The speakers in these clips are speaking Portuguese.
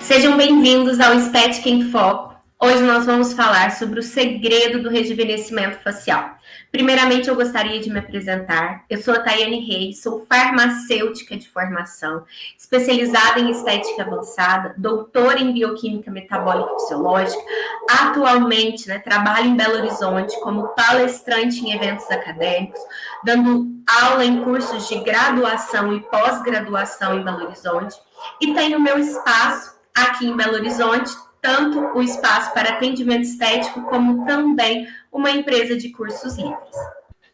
Sejam bem-vindos ao Estética em Foco. Hoje nós vamos falar sobre o segredo do rejuvenescimento facial. Primeiramente, eu gostaria de me apresentar. Eu sou a Tayane Reis, sou farmacêutica de formação, especializada em estética avançada, doutora em bioquímica metabólica e fisiológica. Atualmente, trabalho em Belo Horizonte como palestrante em eventos acadêmicos, dando aula em cursos de graduação e pós-graduação em Belo Horizonte. E tenho meu espaço aqui em Belo Horizonte, tanto o espaço para atendimento estético, como também uma empresa de cursos livres.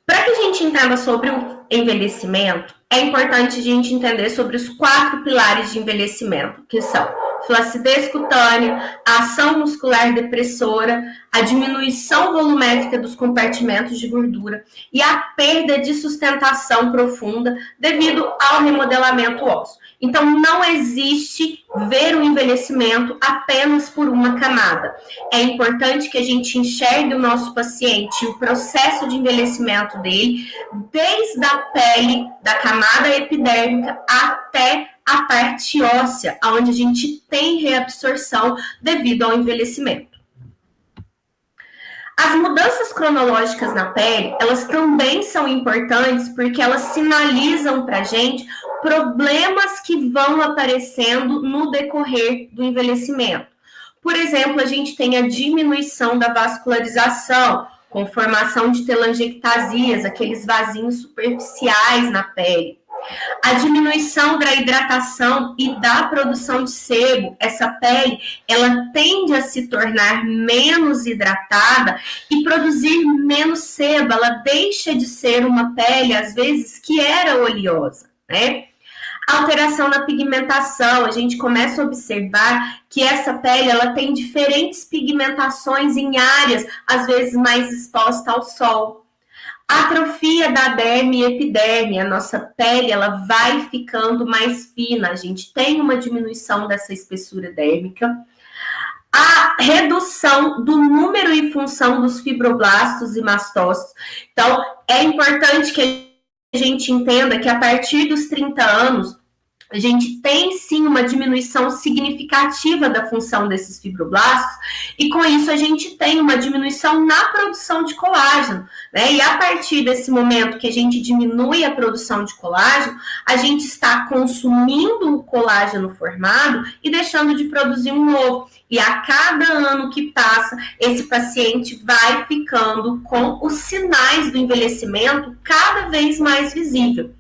Para que a gente entenda sobre o envelhecimento, é importante a gente entender sobre os 4 pilares de envelhecimento, que são flacidez cutânea, a ação muscular depressora, a diminuição volumétrica dos compartimentos de gordura e a perda de sustentação profunda devido ao remodelamento ósseo. Então, não existe ver o envelhecimento apenas por uma camada. É importante que a gente enxergue o nosso paciente e o processo de envelhecimento dele, desde a pele, da camada epidérmica até a parte óssea, onde a gente tem reabsorção devido ao envelhecimento. As mudanças cronológicas na pele, elas também são importantes porque elas sinalizam para a gente problemas que vão aparecendo no decorrer do envelhecimento. Por exemplo, a gente tem a diminuição da vascularização, com formação de telangiectasias, aqueles vasinhos superficiais na pele. A diminuição da hidratação e da produção de sebo, essa pele, ela tende a se tornar menos hidratada e produzir menos sebo, ela deixa de ser uma pele, às vezes, que era oleosa, né? Alteração na pigmentação, a gente começa a observar que essa pele, ela tem diferentes pigmentações em áreas, às vezes mais exposta ao sol. Atrofia da derme e epiderme, a nossa pele ela vai ficando mais fina, a gente tem uma diminuição dessa espessura dérmica. A redução do número e função dos fibroblastos e mastócitos. Então, é importante que a gente entenda que a partir dos 30 anos, a gente tem sim uma diminuição significativa da função desses fibroblastos e com isso a gente tem uma diminuição na produção de colágeno, né? E a partir desse momento que a gente diminui a produção de colágeno, a gente está consumindo o colágeno formado e deixando de produzir um novo. E a cada ano que passa, esse paciente vai ficando com os sinais do envelhecimento cada vez mais visível.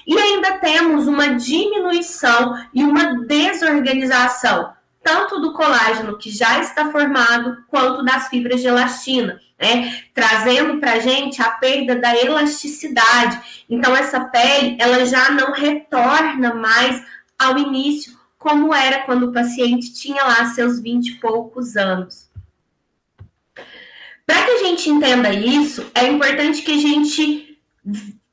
E ainda temos uma diminuição e uma desorganização, tanto do colágeno que já está formado, quanto das fibras de elastina, né? Trazendo para a gente a perda da elasticidade. Então, essa pele, ela já não retorna mais ao início, como era quando o paciente tinha lá seus 20 e poucos anos. Para que a gente entenda isso, é importante que a gente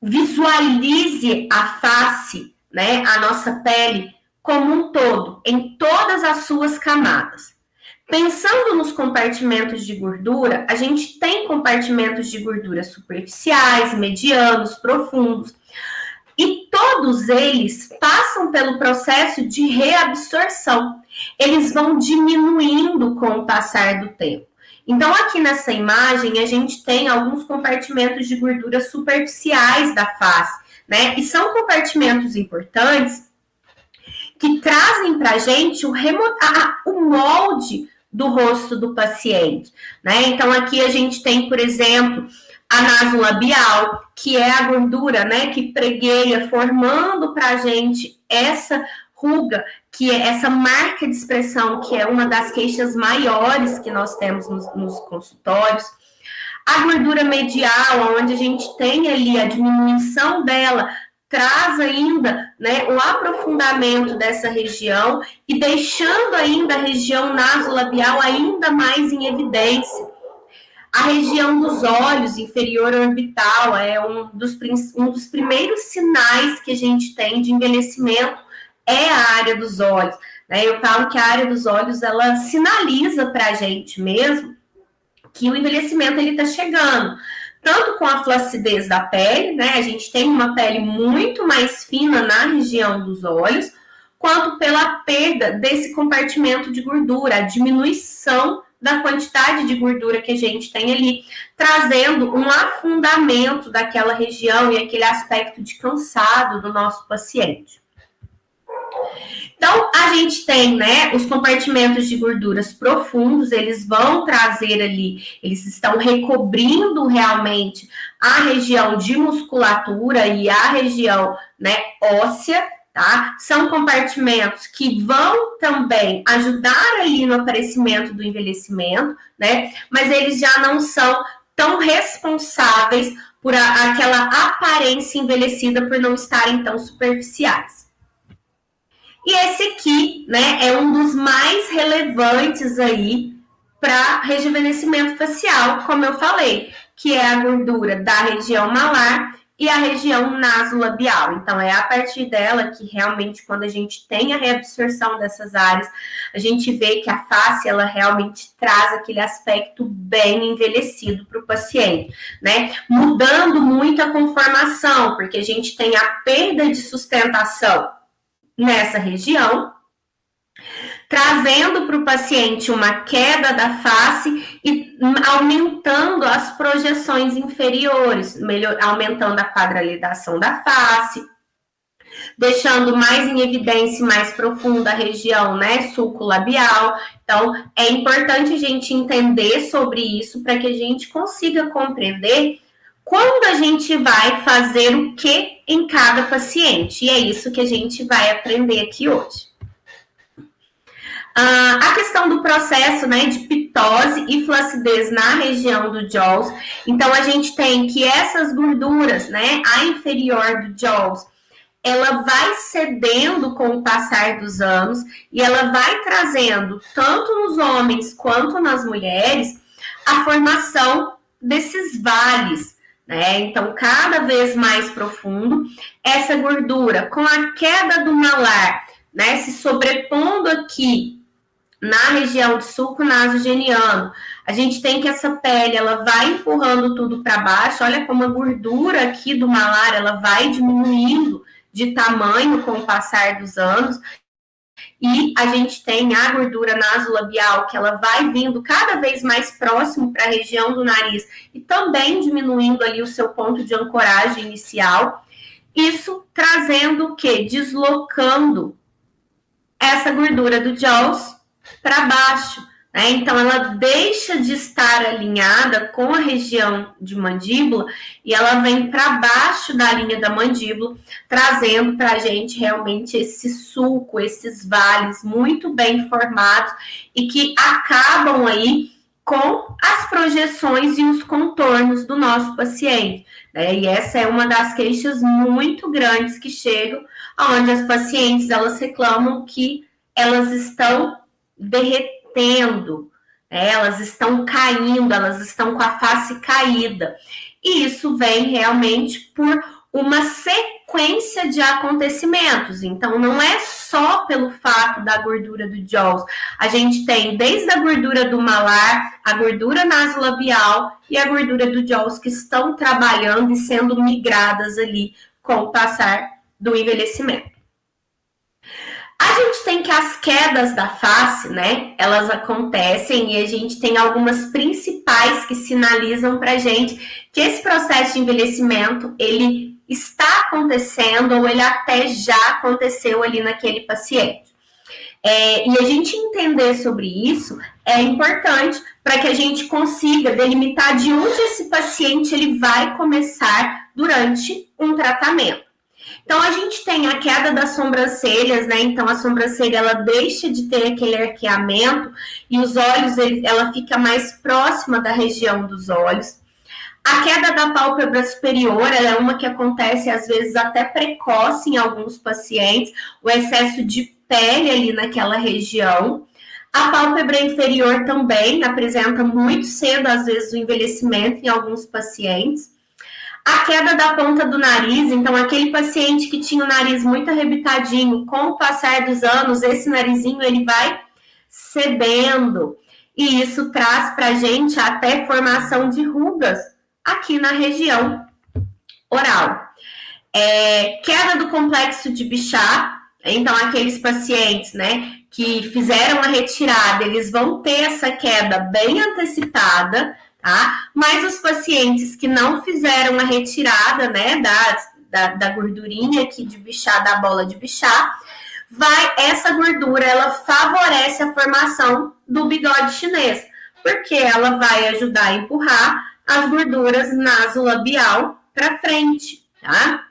visualize a face, né, a nossa pele como um todo, em todas as suas camadas. Pensando nos compartimentos de gordura, a gente tem compartimentos de gordura superficiais, medianos, profundos, e todos eles passam pelo processo de reabsorção. Eles vão diminuindo com o passar do tempo. Então, aqui nessa imagem, a gente tem alguns compartimentos de gordura superficiais da face, né? E são compartimentos importantes que trazem para a gente o molde do rosto do paciente, né? Então, aqui a gente tem, por exemplo, a nasolabial, que é a gordura, né, que pregueia, formando para a gente essa ruga, que é essa marca de expressão, que é uma das queixas maiores que nós temos nos consultórios. A gordura medial, onde a gente tem ali a diminuição dela, traz ainda, né, um aprofundamento dessa região e deixando ainda a região nasolabial ainda mais em evidência. A região dos olhos, inferior orbital, é um dos primeiros sinais que a gente tem de envelhecimento, é a área dos olhos, né? Eu falo que a área dos olhos, ela sinaliza para a gente mesmo que o envelhecimento ele está chegando. Tanto com a flacidez da pele, né? A gente tem uma pele muito mais fina na região dos olhos, quanto pela perda desse compartimento de gordura, a diminuição da quantidade de gordura que a gente tem ali, trazendo um afundamento daquela região e aquele aspecto de cansado do nosso paciente. Então, a gente tem, né, os compartimentos de gorduras profundos, eles vão trazer ali, eles estão recobrindo realmente a região de musculatura e a região, né, óssea, tá? São compartimentos que vão também ajudar ali no aparecimento do envelhecimento, né? Mas eles já não são tão responsáveis por aquela aparência envelhecida, por não estarem tão superficiais. E esse aqui, né, é um dos mais relevantes aí para rejuvenescimento facial, como eu falei, que é a gordura da região malar e a região nasolabial. Então, é a partir dela que realmente, quando a gente tem a reabsorção dessas áreas, a gente vê que a face, ela realmente traz aquele aspecto bem envelhecido para o paciente, né? Mudando muito a conformação, porque a gente tem a perda de sustentação nessa região, trazendo para o paciente uma queda da face e aumentando as projeções inferiores, aumentando a quadralização da face, deixando mais em evidência e mais profunda a região, né, sulcolabial. Então, é importante a gente entender sobre isso para que a gente consiga compreender quando a gente vai fazer o que em cada paciente. E é isso que a gente vai aprender aqui hoje. A questão do processo, né, de pitose e flacidez na região do jaws. Então, a gente tem que essas gorduras, né, a inferior do jaws, ela vai cedendo com o passar dos anos e ela vai trazendo, tanto nos homens quanto nas mulheres, a formação desses vales, né? Então, cada vez mais profundo, essa gordura com a queda do malar, né, se sobrepondo aqui na região de sulco nasogeniano, a gente tem que essa pele, ela vai empurrando tudo para baixo. Olha como a gordura aqui do malar, ela vai diminuindo de tamanho com o passar dos anos. E a gente tem a gordura nasolabial, que ela vai vindo cada vez mais próximo para a região do nariz e também diminuindo ali o seu ponto de ancoragem inicial. Isso trazendo o quê? Deslocando essa gordura do jaws para baixo, né? Então, ela deixa de estar alinhada com a região de mandíbula e ela vem para baixo da linha da mandíbula, trazendo para a gente realmente esse sulco, esses vales muito bem formados e que acabam aí com as projeções e os contornos do nosso paciente, né? E essa é uma das queixas muito grandes que chegam, onde as pacientes, elas reclamam que elas estão derretendo, né? Elas estão caindo, elas estão com a face caída. E isso vem realmente por uma sequência de acontecimentos. Então, não é só pelo fato da gordura do jaws. A gente tem desde a gordura do malar, a gordura nasolabial e a gordura do jaws que estão trabalhando e sendo migradas ali com o passar do envelhecimento. A gente tem que as quedas da face, né, elas acontecem e a gente tem algumas principais que sinalizam pra gente que esse processo de envelhecimento, ele está acontecendo ou ele até já aconteceu ali naquele paciente. E a gente entender sobre isso é importante para que a gente consiga delimitar de onde esse paciente ele vai começar durante um tratamento. Então, a gente tem a queda das sobrancelhas, né? Então, a sobrancelha, ela deixa de ter aquele arqueamento e os olhos, ela fica mais próxima da região dos olhos. A queda da pálpebra superior, ela é uma que acontece, às vezes, até precoce em alguns pacientes. O excesso de pele ali naquela região. A pálpebra inferior também apresenta muito cedo, às vezes, o envelhecimento em alguns pacientes. A queda da ponta do nariz, então aquele paciente que tinha o nariz muito arrebitadinho, com o passar dos anos, esse narizinho ele vai cedendo. E isso traz para a gente até formação de rugas aqui na região oral. Queda do complexo de Bichat, Então, aqueles pacientes, né, que fizeram a retirada, eles vão ter essa queda bem antecipada, tá? Mas os pacientes que não fizeram a retirada, né, da gordurinha aqui de Bichat, da bola de Bichat, essa gordura, ela favorece a formação do bigode chinês, porque ela vai ajudar a empurrar as gorduras nasolabial para frente, tá?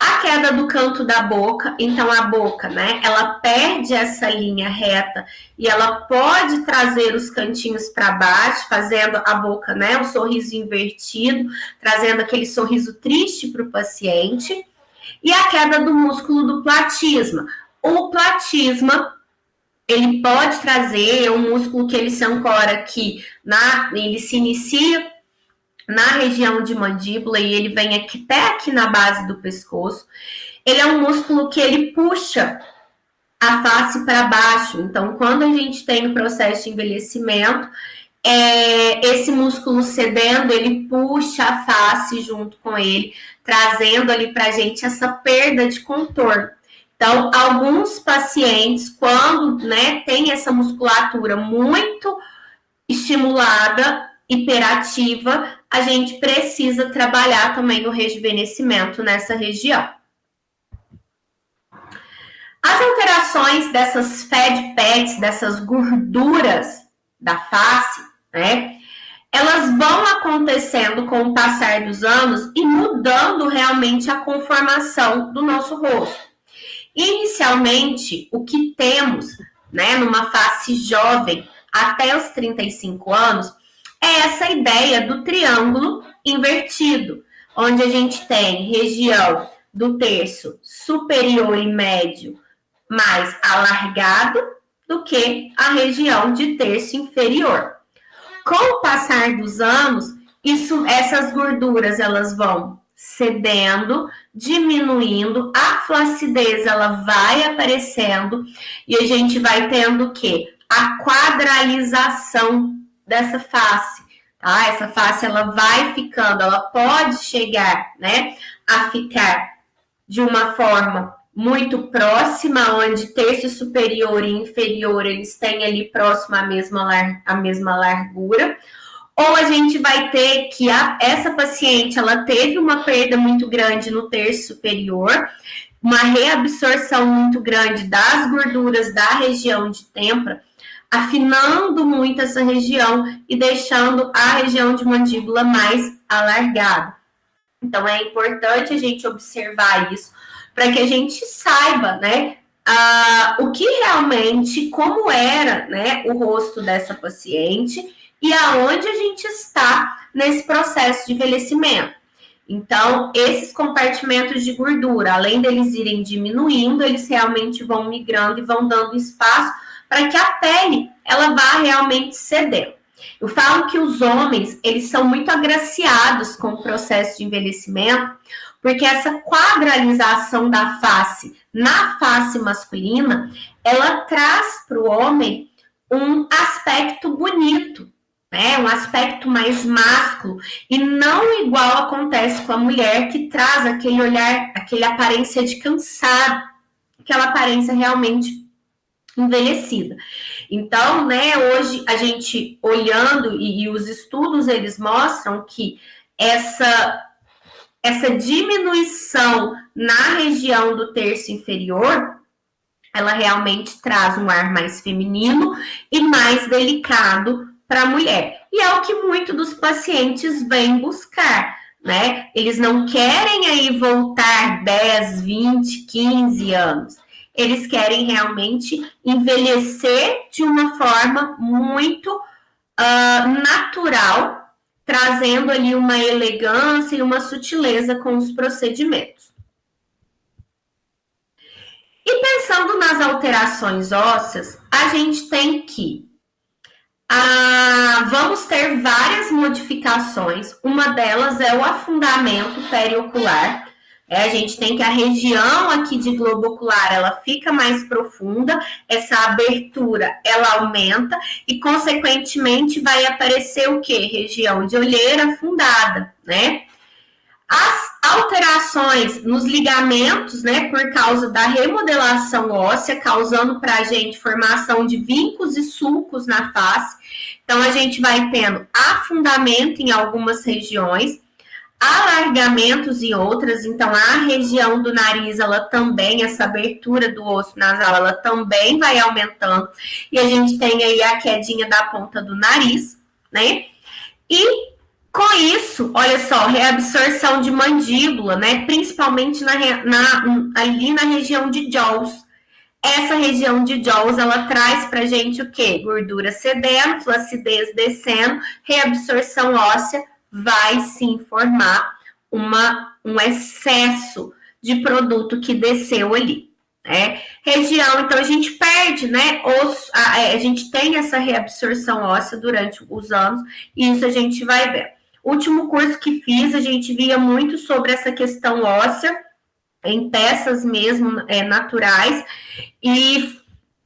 A queda do canto da boca, então a boca, né, ela perde essa linha reta e ela pode trazer os cantinhos para baixo, fazendo a boca, né, um sorriso invertido, trazendo aquele sorriso triste para o paciente. E a queda do músculo do platisma. O platisma, ele pode trazer um músculo que ele se ancora aqui, ele se inicia na região de mandíbula e ele vem até aqui na base do pescoço. Ele é um músculo que ele puxa a face para baixo. Então, quando a gente tem o processo de envelhecimento, esse músculo cedendo, ele puxa a face junto com ele, trazendo ali para a gente essa perda de contorno. Então, alguns pacientes, quando, né, tem essa musculatura muito estimulada, hiperativa, a gente precisa trabalhar também o rejuvenescimento nessa região. As alterações dessas fat pads, dessas gorduras da face, né, elas vão acontecendo com o passar dos anos e mudando realmente a conformação do nosso rosto. Inicialmente, o que temos, né, numa face jovem até os 35 anos é essa ideia do triângulo invertido, onde a gente tem região do terço superior e médio mais alargado do que a região de terço inferior. Com o passar dos anos, essas gorduras elas vão cedendo, diminuindo, a flacidez ela vai aparecendo e a gente vai tendo o quê? A quadralização dessa face, tá? Essa face ela vai ficando, ela pode chegar, né, a ficar de uma forma muito próxima, onde terço superior e inferior eles têm ali próximo a mesma largura, ou a gente vai ter que essa paciente ela teve uma perda muito grande no terço superior, uma reabsorção muito grande das gorduras da região de têmpora, afinando muito essa região e deixando a região de mandíbula mais alargada. Então, é importante a gente observar isso para que a gente saiba, né, o que realmente, como era, né, o rosto dessa paciente e aonde a gente está nesse processo de envelhecimento. Então, esses compartimentos de gordura, além deles irem diminuindo, eles realmente vão migrando e vão dando espaço para que a pele ela vá realmente cedendo. Eu falo que os homens, eles são muito agraciados com o processo de envelhecimento, porque essa quadralização da face na face masculina, ela traz para o homem um aspecto bonito, né? Um aspecto mais másculo, e não igual acontece com a mulher, que traz aquele olhar, aquela aparência de cansado, aquela aparência realmente envelhecida. Então, né, hoje a gente olhando e os estudos eles mostram que essa diminuição na região do terço inferior, ela realmente traz um ar mais feminino e mais delicado para a mulher. E é o que muitos dos pacientes vêm buscar, né? Eles não querem aí voltar 10, 20, 15 anos. Eles querem realmente envelhecer de uma forma muito natural, trazendo ali uma elegância e uma sutileza com os procedimentos. E pensando nas alterações ósseas, a gente tem que vamos ter várias modificações. Uma delas é o afundamento periocular. A gente tem que a região aqui de globo ocular, ela fica mais profunda, essa abertura, ela aumenta e, consequentemente, vai aparecer o quê? Região de olheira afundada, né? As alterações nos ligamentos, né, por causa da remodelação óssea, causando para a gente formação de vincos e sulcos na face. Então, a gente vai tendo afundamento em algumas regiões, alargamentos em outras. Então, a região do nariz, ela também, essa abertura do osso nasal, ela também vai aumentando. E a gente tem aí a quedinha da ponta do nariz, né? E com isso, olha só, reabsorção de mandíbula, né? Principalmente ali na região de jaws. Essa região de jaws, ela traz pra gente o quê? Gordura cedendo, flacidez descendo, reabsorção óssea, vai sim formar um excesso de produto que desceu ali. Né? Região, então a gente perde, né? A gente tem essa reabsorção óssea durante os anos, e isso a gente vai ver. O último curso que fiz, a gente via muito sobre essa questão óssea, em peças mesmo naturais, e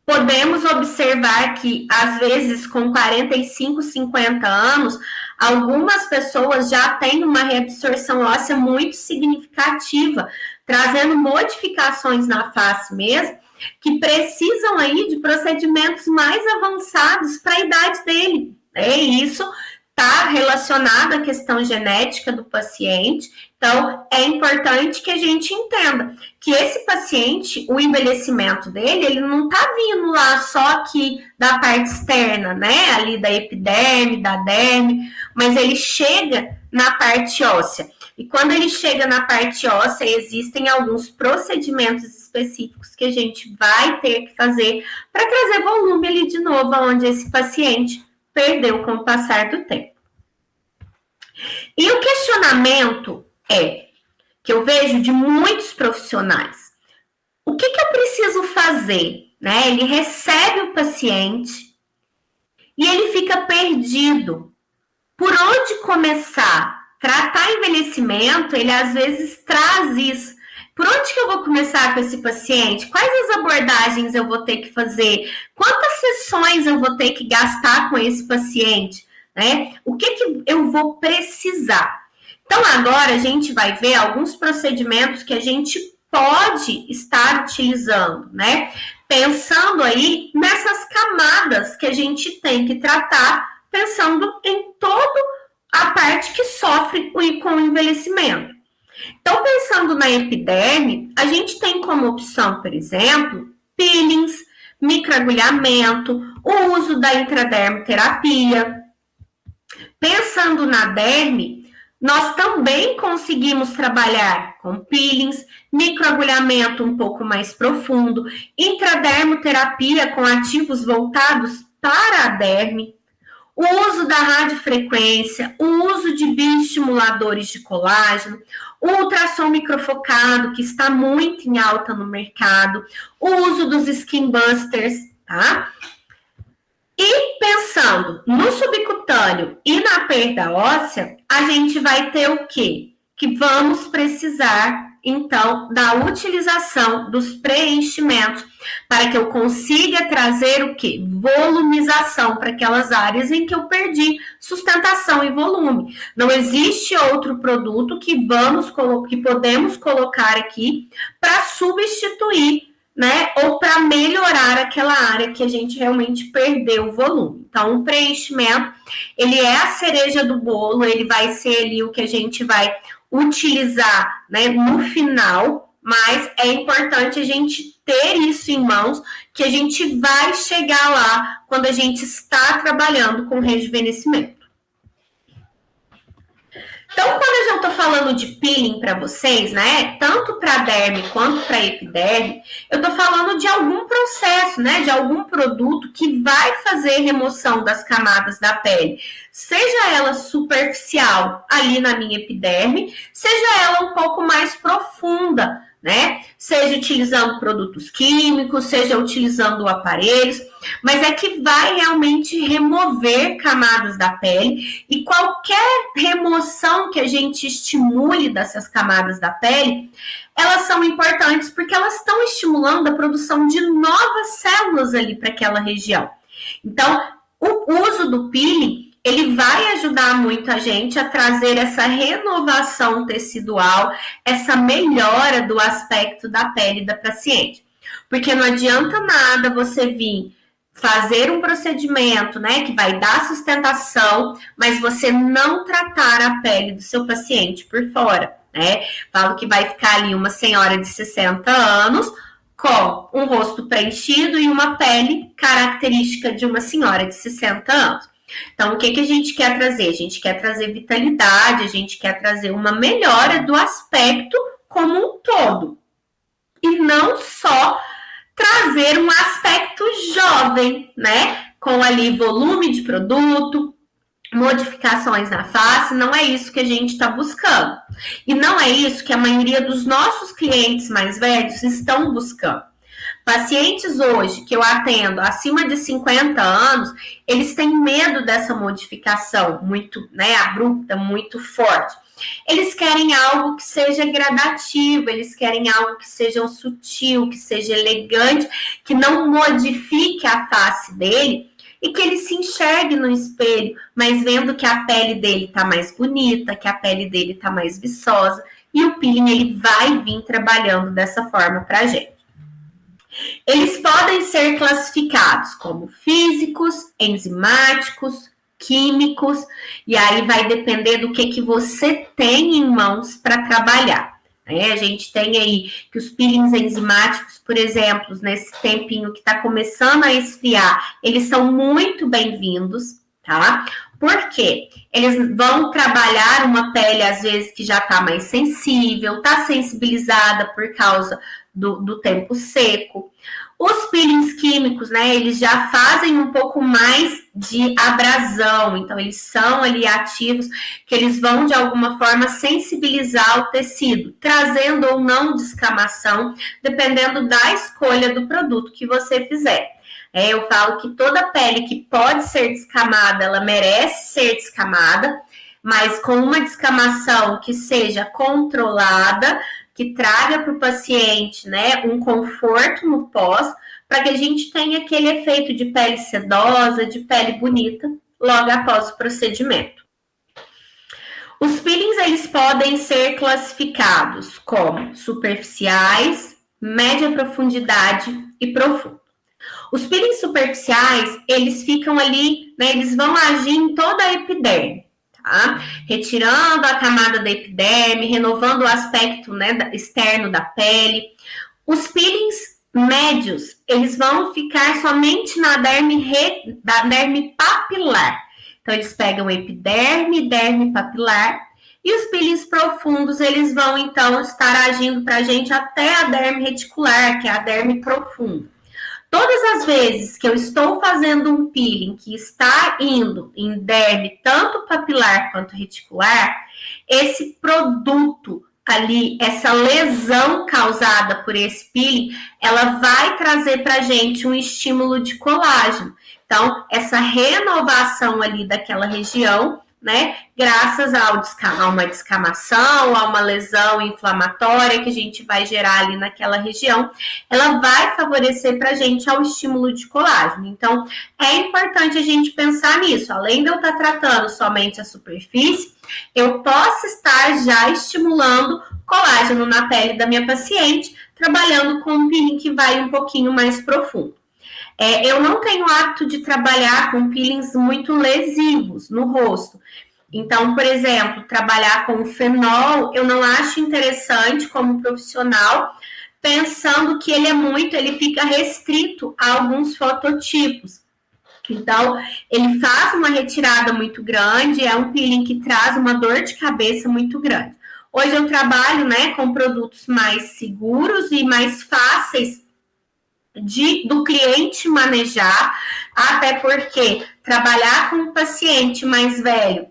podemos observar que, às vezes, com 45, 50 anos, algumas pessoas já têm uma reabsorção óssea muito significativa, trazendo modificações na face mesmo, que precisam aí de procedimentos mais avançados para a idade dele. E isso está relacionado à questão genética do paciente. Então, é importante que a gente entenda que esse paciente, o envelhecimento dele, ele não está vindo lá só aqui da parte externa, né? Ali da epiderme, da derme, mas ele chega na parte óssea. E quando ele chega na parte óssea, existem alguns procedimentos específicos que a gente vai ter que fazer para trazer volume ali de novo, onde esse paciente perdeu com o passar do tempo. E o questionamento que eu vejo de muitos profissionais: o que eu preciso fazer? Né? Ele recebe o paciente e ele fica perdido. Por onde começar? Tratar envelhecimento, ele às vezes traz isso. Por onde que eu vou começar com esse paciente? Quais as abordagens eu vou ter que fazer? Quantas sessões eu vou ter que gastar com esse paciente? Né? O que eu vou precisar? Então, agora a gente vai ver alguns procedimentos que a gente pode estar utilizando, né? Pensando aí nessas camadas que a gente tem que tratar, pensando em toda a parte que sofre com o envelhecimento. Então, pensando na epiderme, a gente tem como opção, por exemplo, peelings, microagulhamento, o uso da intradermoterapia. Pensando na derme, nós também conseguimos trabalhar com peelings, microagulhamento um pouco mais profundo, intradermoterapia com ativos voltados para a derme, o uso da radiofrequência, o uso de bioestimuladores de colágeno, o ultrassom microfocado, que está muito em alta no mercado, o uso dos skin busters, tá? E pensando no subcutâneo e na perda óssea, a gente vai ter o quê? Que vamos precisar, então, da utilização dos preenchimentos para que eu consiga trazer o quê? Volumização para aquelas áreas em que eu perdi sustentação e volume. Não existe outro produto que podemos colocar aqui para substituir, né, ou para melhorar aquela área que a gente realmente perdeu o volume. Então, o preenchimento, ele é a cereja do bolo, ele vai ser ali o que a gente vai utilizar, né, no final, mas é importante a gente ter isso em mãos, que a gente vai chegar lá quando a gente está trabalhando com rejuvenescimento. Então, quando eu estou falando de peeling para vocês, né, tanto para derme quanto para epiderme, eu estou falando de algum processo, né, de algum produto que vai fazer remoção das camadas da pele, seja ela superficial ali na minha epiderme, seja ela um pouco mais profunda, né? Seja utilizando produtos químicos, seja utilizando aparelhos, mas é que vai realmente remover camadas da pele, e qualquer remoção que a gente estimule dessas camadas da pele, elas são importantes porque elas estão estimulando a produção de novas células ali para aquela região. Então, o uso do peeling, ele vai ajudar muito a gente a trazer essa renovação tecidual, essa melhora do aspecto da pele da paciente. Porque não adianta nada você vir fazer um procedimento, né, que vai dar sustentação, mas você não tratar a pele do seu paciente por fora, né? Falo que vai ficar ali uma senhora de 60 anos com um rosto preenchido e uma pele característica de uma senhora de 60 anos. Então, o que a gente quer trazer? A gente quer trazer vitalidade, a gente quer trazer uma melhora do aspecto como um todo. E não só trazer um aspecto jovem, né? Com ali volume de produto, modificações na face, não é isso que a gente está buscando. E não é isso que a maioria dos nossos clientes mais velhos estão buscando. Pacientes hoje que eu atendo acima de 50 anos, eles têm medo dessa modificação muito, né, abrupta, muito forte. Eles querem algo que seja gradativo, eles querem algo que seja sutil, que seja elegante, que não modifique a face dele e que ele se enxergue no espelho, mas vendo que a pele dele está mais bonita, que a pele dele está mais viçosa, e o peeling ele vai vir trabalhando dessa forma para a gente. Eles podem ser classificados como físicos, enzimáticos, químicos, e aí vai depender do que você tem em mãos para trabalhar. A gente tem aí que os peelings enzimáticos, por exemplo, nesse tempinho que está começando a esfriar, eles são muito bem-vindos, tá? Por quê? Eles vão trabalhar uma pele, às vezes, que já está mais sensível, está sensibilizada por causa do tempo seco. Os peelings químicos, né, eles já fazem um pouco mais de abrasão, então eles são ali ativos, que eles vão de alguma forma sensibilizar o tecido, trazendo ou não descamação, dependendo da escolha do produto que você fizer. Eu falo que toda pele que pode ser descamada, ela merece ser descamada, mas com uma descamação que seja controlada, que traga para o paciente, né, um conforto no pós, para que a gente tenha aquele efeito de pele sedosa, de pele bonita, logo após o procedimento. Os peelings, eles podem ser classificados como superficiais, média profundidade e profundo. Os peelings superficiais, eles ficam ali, né, eles vão agir em toda a epiderme. Tá? Retirando a camada da epiderme, renovando o aspecto, né, externo da pele. Os peelings médios, eles vão ficar somente na derme papilar. Então, eles pegam epiderme, derme papilar. E os peelings profundos, eles vão, então, estar agindo para a gente até a derme reticular, que é a derme profunda. Todas as vezes que eu estou fazendo um peeling que está indo em derme, tanto papilar quanto reticular, esse produto ali, essa lesão causada por esse peeling, ela vai trazer para a gente um estímulo de colágeno. Então, essa renovação ali daquela região, né, graças a uma descamação, a uma lesão inflamatória que a gente vai gerar ali naquela região, ela vai favorecer para a gente ao estímulo de colágeno. Então, é importante a gente pensar nisso. Além de eu estar tratando somente a superfície, eu posso estar já estimulando colágeno na pele da minha paciente, trabalhando com um peeling que vai um pouquinho mais profundo. Eu não tenho hábito de trabalhar com peelings muito lesivos no rosto. Então, por exemplo, trabalhar com fenol, eu não acho interessante como profissional, pensando que ele fica restrito a alguns fototipos. Então, ele faz uma retirada muito grande, é um peeling que traz uma dor de cabeça muito grande. Hoje eu trabalho, né, com produtos mais seguros e mais fáceis do cliente manejar, até porque trabalhar com um paciente mais velho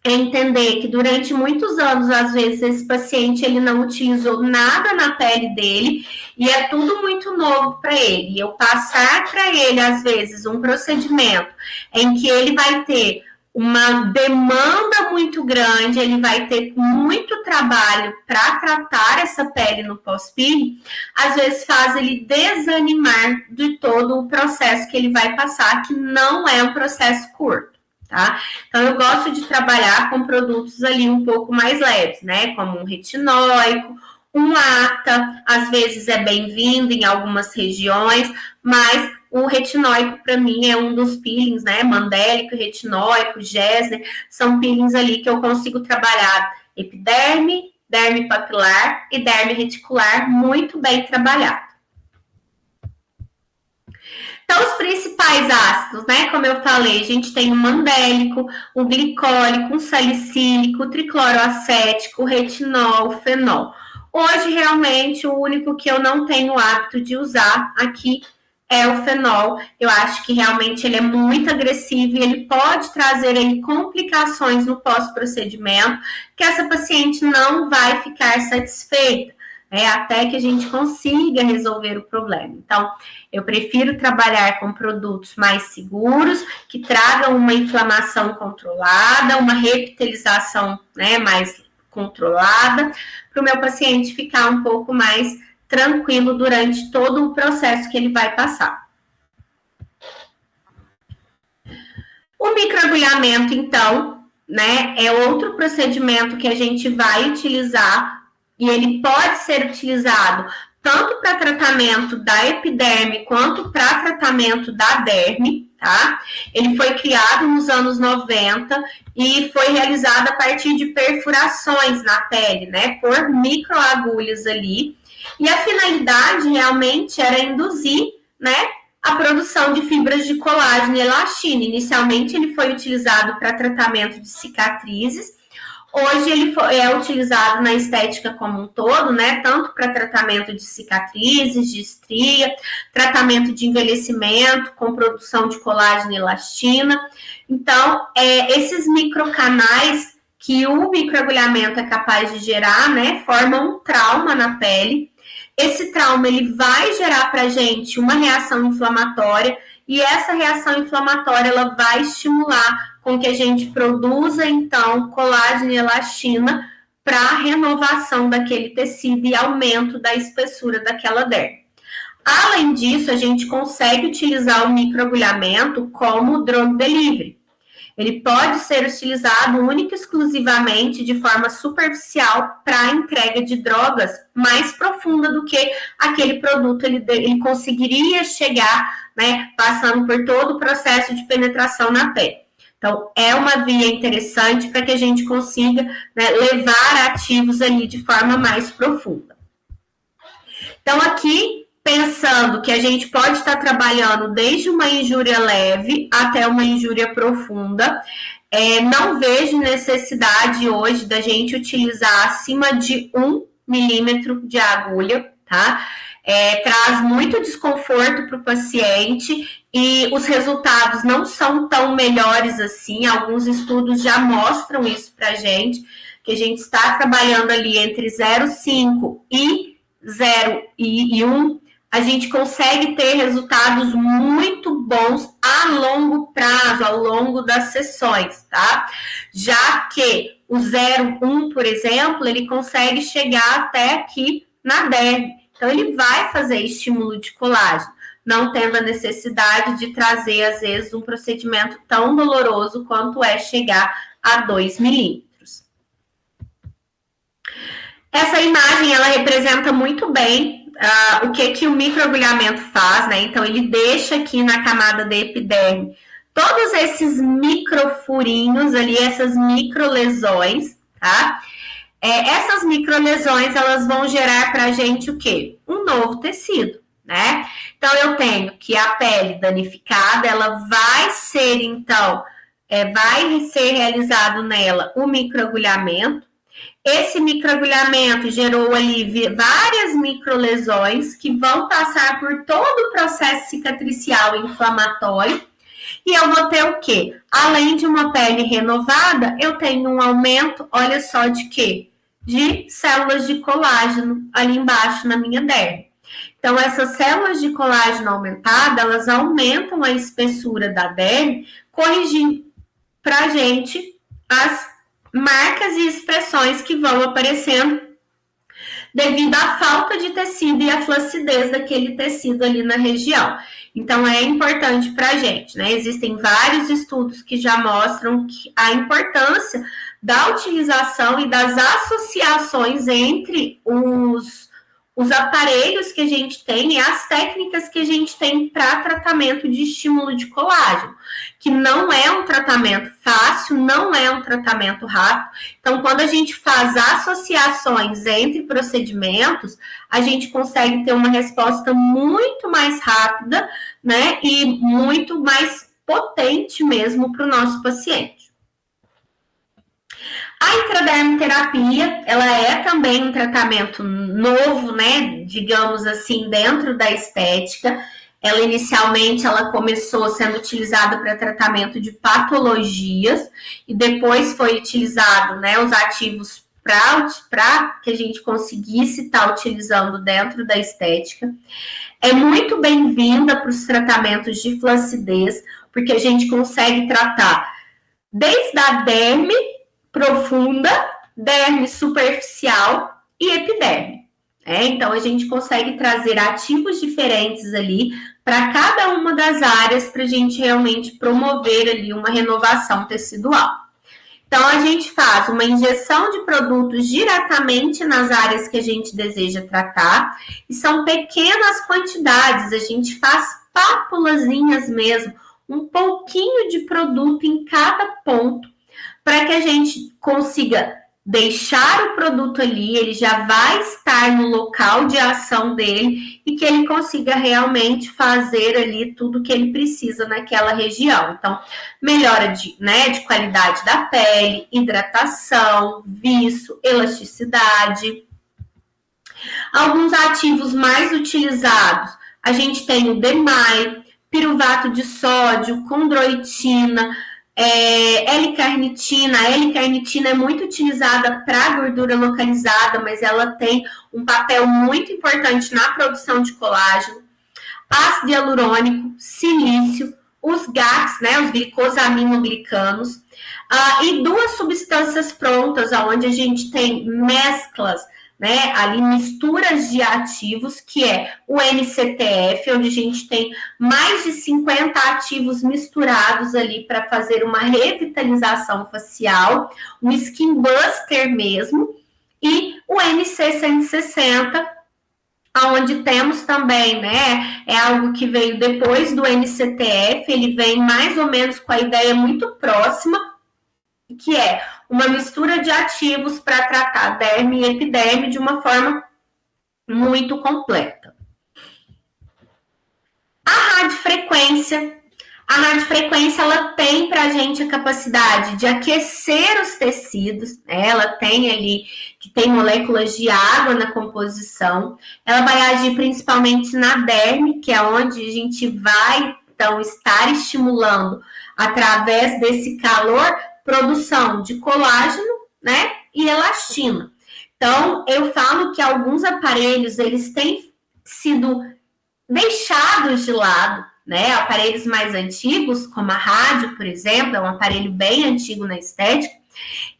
é entender que durante muitos anos, às vezes, esse paciente ele não utilizou nada na pele dele e é tudo muito novo para ele. E eu passar para ele, às vezes, um procedimento em que ele vai ter uma demanda muito grande, ele vai ter muito trabalho para tratar essa pele no pós-peeling, às vezes faz ele desanimar de todo o processo que ele vai passar, que não é um processo curto. tá? Então, eu gosto de trabalhar com produtos ali um pouco mais leves, né? Como um retinóico, um ATA, às vezes é bem-vindo em algumas regiões, mas o retinóico, para mim, é um dos peelings, né? Mandélico, retinóico, Gessner, são peelings ali que eu consigo trabalhar epiderme, derme papilar e derme reticular muito bem trabalhado. Então, os principais ácidos, né? Como eu falei, a gente tem o mandélico, o glicólico, o salicílico, o tricloroacético, o retinol, o fenol. Hoje, realmente, o único que eu não tenho o hábito de usar aqui é o fenol. Eu acho que realmente ele é muito agressivo e ele pode trazer aí complicações no pós-procedimento, que essa paciente não vai ficar satisfeita. Até que a gente consiga resolver o problema. Então, eu prefiro trabalhar com produtos mais seguros, que tragam uma inflamação controlada, uma repitelização, né, mais controlada, para o meu paciente ficar um pouco mais tranquilo durante todo o processo que ele vai passar. O microagulhamento, então, né, é outro procedimento que a gente vai utilizar e ele pode ser utilizado tanto para tratamento da epiderme quanto para tratamento da derme, tá? Ele foi criado nos anos 90 e foi realizado a partir de perfurações na pele, né, por microagulhas ali. E a finalidade realmente era induzir, né, a produção de fibras de colágeno e elastina. Inicialmente ele foi utilizado para tratamento de cicatrizes. Hoje ele é utilizado na estética como um todo, né? Tanto para tratamento de cicatrizes, de estria, tratamento de envelhecimento, com produção de colágeno e elastina. Então, esses microcanais que o microagulhamento é capaz de gerar, né? Formam um trauma na pele. Esse trauma ele vai gerar para a gente uma reação inflamatória e essa reação inflamatória ela vai estimular com que a gente produza, então, colágeno e elastina para a renovação daquele tecido e aumento da espessura daquela derme. Além disso, a gente consegue utilizar o microagulhamento como drug delivery. Ele pode ser utilizado única e exclusivamente de forma superficial para a entrega de drogas mais profunda do que aquele produto ele conseguiria chegar, né, passando por todo o processo de penetração na pele. Então, é uma via interessante para que a gente consiga, né, levar ativos ali de forma mais profunda. Então, aqui, pensando que a gente pode estar trabalhando desde uma injúria leve até uma injúria profunda, não vejo necessidade hoje da gente utilizar acima de 1 milímetro de agulha, tá? Traz muito desconforto para o paciente e os resultados não são tão melhores assim. Alguns estudos já mostram isso para a gente, que a gente está trabalhando ali entre 0,5 e 0,1, a gente consegue ter resultados muito bons a longo prazo, ao longo das sessões, tá? Já que o 0,1, por exemplo, ele consegue chegar até aqui na derme. Então, ele vai fazer estímulo de colágeno, não tendo a necessidade de trazer, às vezes, um procedimento tão doloroso quanto é chegar a 2 milímetros. Essa imagem, ela representa muito bem o que o microagulhamento faz, né? Então, ele deixa aqui na camada da epiderme todos esses microfurinhos ali, essas microlesões, tá? Essas microlesões, elas vão gerar pra gente o quê? Um novo tecido, né? Então, eu tenho que a pele danificada, ela vai ser, então, vai ser realizado nela o microagulhamento. Esse microagulhamento gerou ali várias microlesões que vão passar por todo o processo cicatricial e inflamatório. E eu vou ter o quê? Além de uma pele renovada, eu tenho um aumento, olha só, de quê? De células de colágeno ali embaixo na minha derme. Então, essas células de colágeno aumentada, elas aumentam a espessura da derme, corrigindo pra gente as marcas e expressões que vão aparecendo devido à falta de tecido e à flacidez daquele tecido ali na região. Então, é importante para a gente, né? Existem vários estudos que já mostram a importância da utilização e das associações entre os aparelhos que a gente tem e as técnicas que a gente tem para tratamento de estímulo de colágeno, que não é um tratamento fácil, não é um tratamento rápido. Então, quando a gente faz associações entre procedimentos, a gente consegue ter uma resposta muito mais rápida, né, e muito mais potente mesmo para o nosso paciente. A intradermoterapia, ela é também um tratamento novo, né, digamos assim, dentro da estética. Ela inicialmente começou sendo utilizada para tratamento de patologias e depois foi utilizado, né, os ativos para que a gente conseguisse estar utilizando dentro da estética. É muito bem-vinda para os tratamentos de flacidez, porque a gente consegue tratar desde a derme profunda, derme superficial e epiderme. Então, a gente consegue trazer ativos diferentes ali para cada uma das áreas para a gente realmente promover ali uma renovação tecidual. Então, a gente faz uma injeção de produtos diretamente nas áreas que a gente deseja tratar, e são pequenas quantidades, a gente faz pápulazinhas mesmo, um pouquinho de produto em cada ponto, para que a gente consiga deixar o produto ali, ele já vai estar no local de ação dele e que ele consiga realmente fazer ali tudo que ele precisa naquela região. Então, melhora de qualidade da pele, hidratação, viço, elasticidade. Alguns ativos mais utilizados, a gente tem o DMAI, piruvato de sódio, condroitina, L-carnitina. A L-carnitina é muito utilizada para gordura localizada, mas ela tem um papel muito importante na produção de colágeno. Ácido hialurônico, silício, os GAGs, né, os glicosaminoglicanos, e duas substâncias prontas, onde a gente tem mesclas, né, ali misturas de ativos, que é o MCTF, onde a gente tem mais de 50 ativos misturados ali para fazer uma revitalização facial, um skin buster mesmo, e o MC160, onde temos também, né, é algo que veio depois do MCTF, ele vem mais ou menos com a ideia muito próxima, que é uma mistura de ativos para tratar derme e epiderme de uma forma muito completa. A radiofrequência. A radiofrequência, ela tem para a gente a capacidade de aquecer os tecidos, né? Ela tem ali, que tem moléculas de água na composição. Ela vai agir principalmente na derme, que é onde a gente vai, então, estar estimulando, através desse calor, produção de colágeno, né, e elastina. Então, eu falo que alguns aparelhos, eles têm sido deixados de lado, né, aparelhos mais antigos, como a rádio, por exemplo, é um aparelho bem antigo na estética,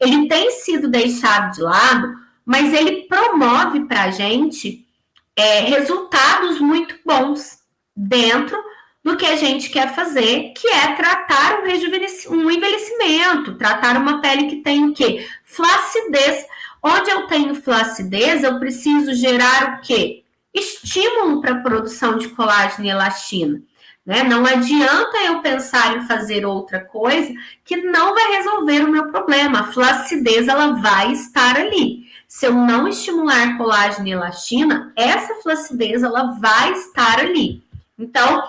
ele tem sido deixado de lado, mas ele promove para a gente resultados muito bons dentro do que a gente quer fazer, que é tratar um envelhecimento, tratar uma pele que tem o quê? Flacidez. Onde eu tenho flacidez, eu preciso gerar o quê? Estímulo para a produção de colágeno e elastina. Né? Não adianta eu pensar em fazer outra coisa que não vai resolver o meu problema. A flacidez, ela vai estar ali. Se eu não estimular colágeno e elastina, essa flacidez, ela vai estar ali. Então,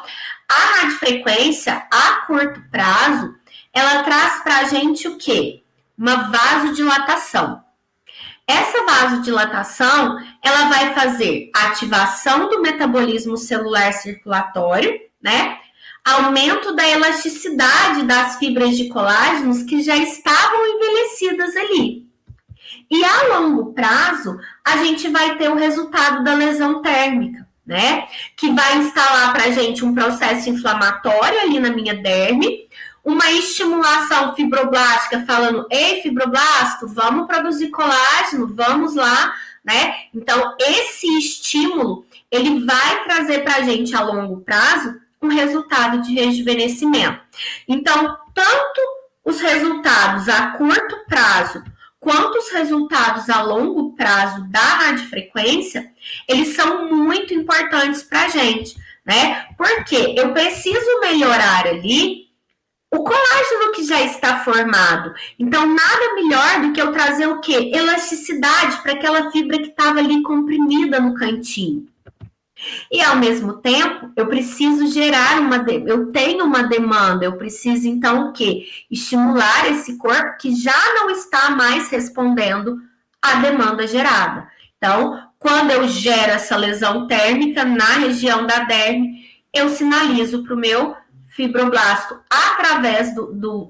a radiofrequência, a curto prazo, ela traz para a gente o quê? Uma vasodilatação. Essa vasodilatação, ela vai fazer ativação do metabolismo celular circulatório, né? Aumento da elasticidade das fibras de colágenos que já estavam envelhecidas ali. E a longo prazo, a gente vai ter o resultado da lesão térmica, né? Que vai instalar para a gente um processo inflamatório ali na minha derme, uma estimulação fibroblástica falando, ei, fibroblasto, vamos produzir colágeno, vamos lá né? Então, esse estímulo, ele vai trazer para a gente a longo prazo um resultado de rejuvenescimento. Então, tanto os resultados a curto prazo quanto os resultados a longo prazo da radiofrequência, eles são muito importantes para a gente, né? Porque eu preciso melhorar ali o colágeno que já está formado. Então, nada melhor do que eu trazer o quê? Elasticidade para aquela fibra que estava ali comprimida no cantinho. E, ao mesmo tempo, eu preciso gerar eu tenho uma demanda, eu preciso, então, o quê? Estimular esse corpo que já não está mais respondendo à demanda gerada. Então, quando eu gero essa lesão térmica na região da derme, eu sinalizo para o meu fibroblasto, através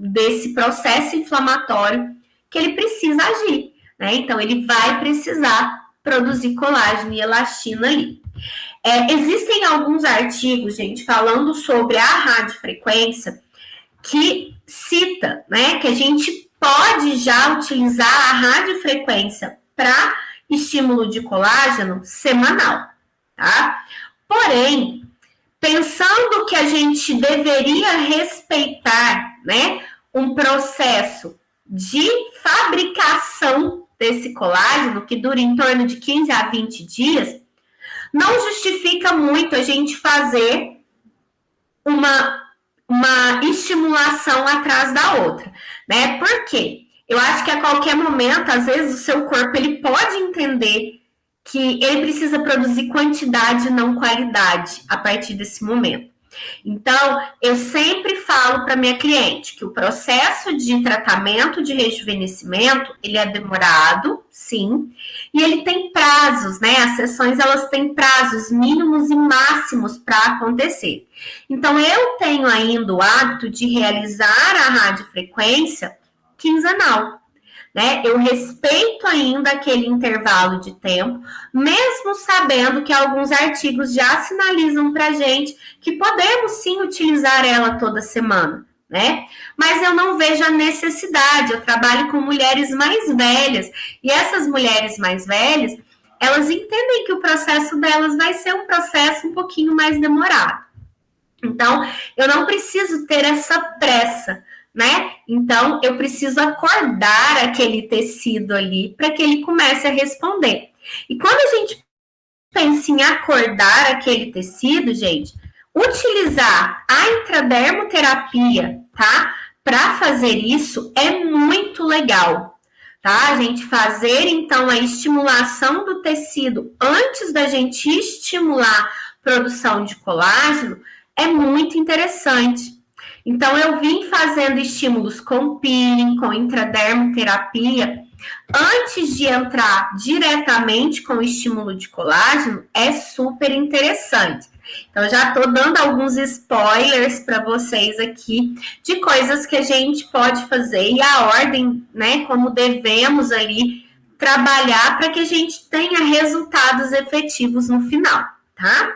desse processo inflamatório, que ele precisa agir, né? Então, ele vai precisar produzir colágeno e elastina ali. Existem alguns artigos, gente, falando sobre a radiofrequência, que cita, né, que a gente pode já utilizar a radiofrequência para estímulo de colágeno semanal, tá? Porém, pensando que a gente deveria respeitar, né, um processo de fabricação desse colágeno que dura em torno de 15 a 20 dias, não justifica muito a gente fazer uma estimulação atrás da outra, né? Por quê? Eu acho que a qualquer momento, às vezes, o seu corpo ele pode entender que ele precisa produzir quantidade, não qualidade, a partir desse momento. Então, eu sempre falo para minha cliente que o processo de tratamento de rejuvenescimento, ele é demorado, sim, e ele tem prazos, né? As sessões, elas têm prazos mínimos e máximos para acontecer. Então, eu tenho ainda o hábito de realizar a radiofrequência quinzenal, né? Eu respeito ainda aquele intervalo de tempo, mesmo sabendo que alguns artigos já sinalizam para a gente que podemos sim utilizar ela toda semana, né? Mas eu não vejo a necessidade. Eu trabalho com mulheres mais velhas e essas mulheres mais velhas, elas entendem que o processo delas vai ser um processo um pouquinho mais demorado. Então, eu não preciso ter essa pressa, né? Então, eu preciso acordar aquele tecido ali para que ele comece a responder. E quando a gente pensa em acordar aquele tecido, gente, utilizar a intradermoterapia, tá? Para fazer isso é muito legal, tá? A gente fazer, então, a estimulação do tecido antes da gente estimular a produção de colágeno é muito interessante. Então, eu vim fazendo estímulos com peeling, com intradermoterapia, antes de entrar diretamente com o estímulo de colágeno, é super interessante. Então, já estou dando alguns spoilers para vocês aqui de coisas que a gente pode fazer e a ordem, né, como devemos ali trabalhar para que a gente tenha resultados efetivos no final, tá?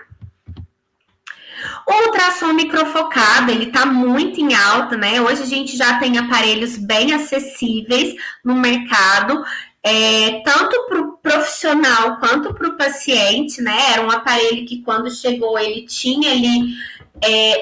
O ultrassom microfocado, ele tá muito em alta, né? Hoje a gente já tem aparelhos bem acessíveis no mercado, tanto para o profissional quanto para o paciente, né? Era um aparelho que quando chegou ele tinha ali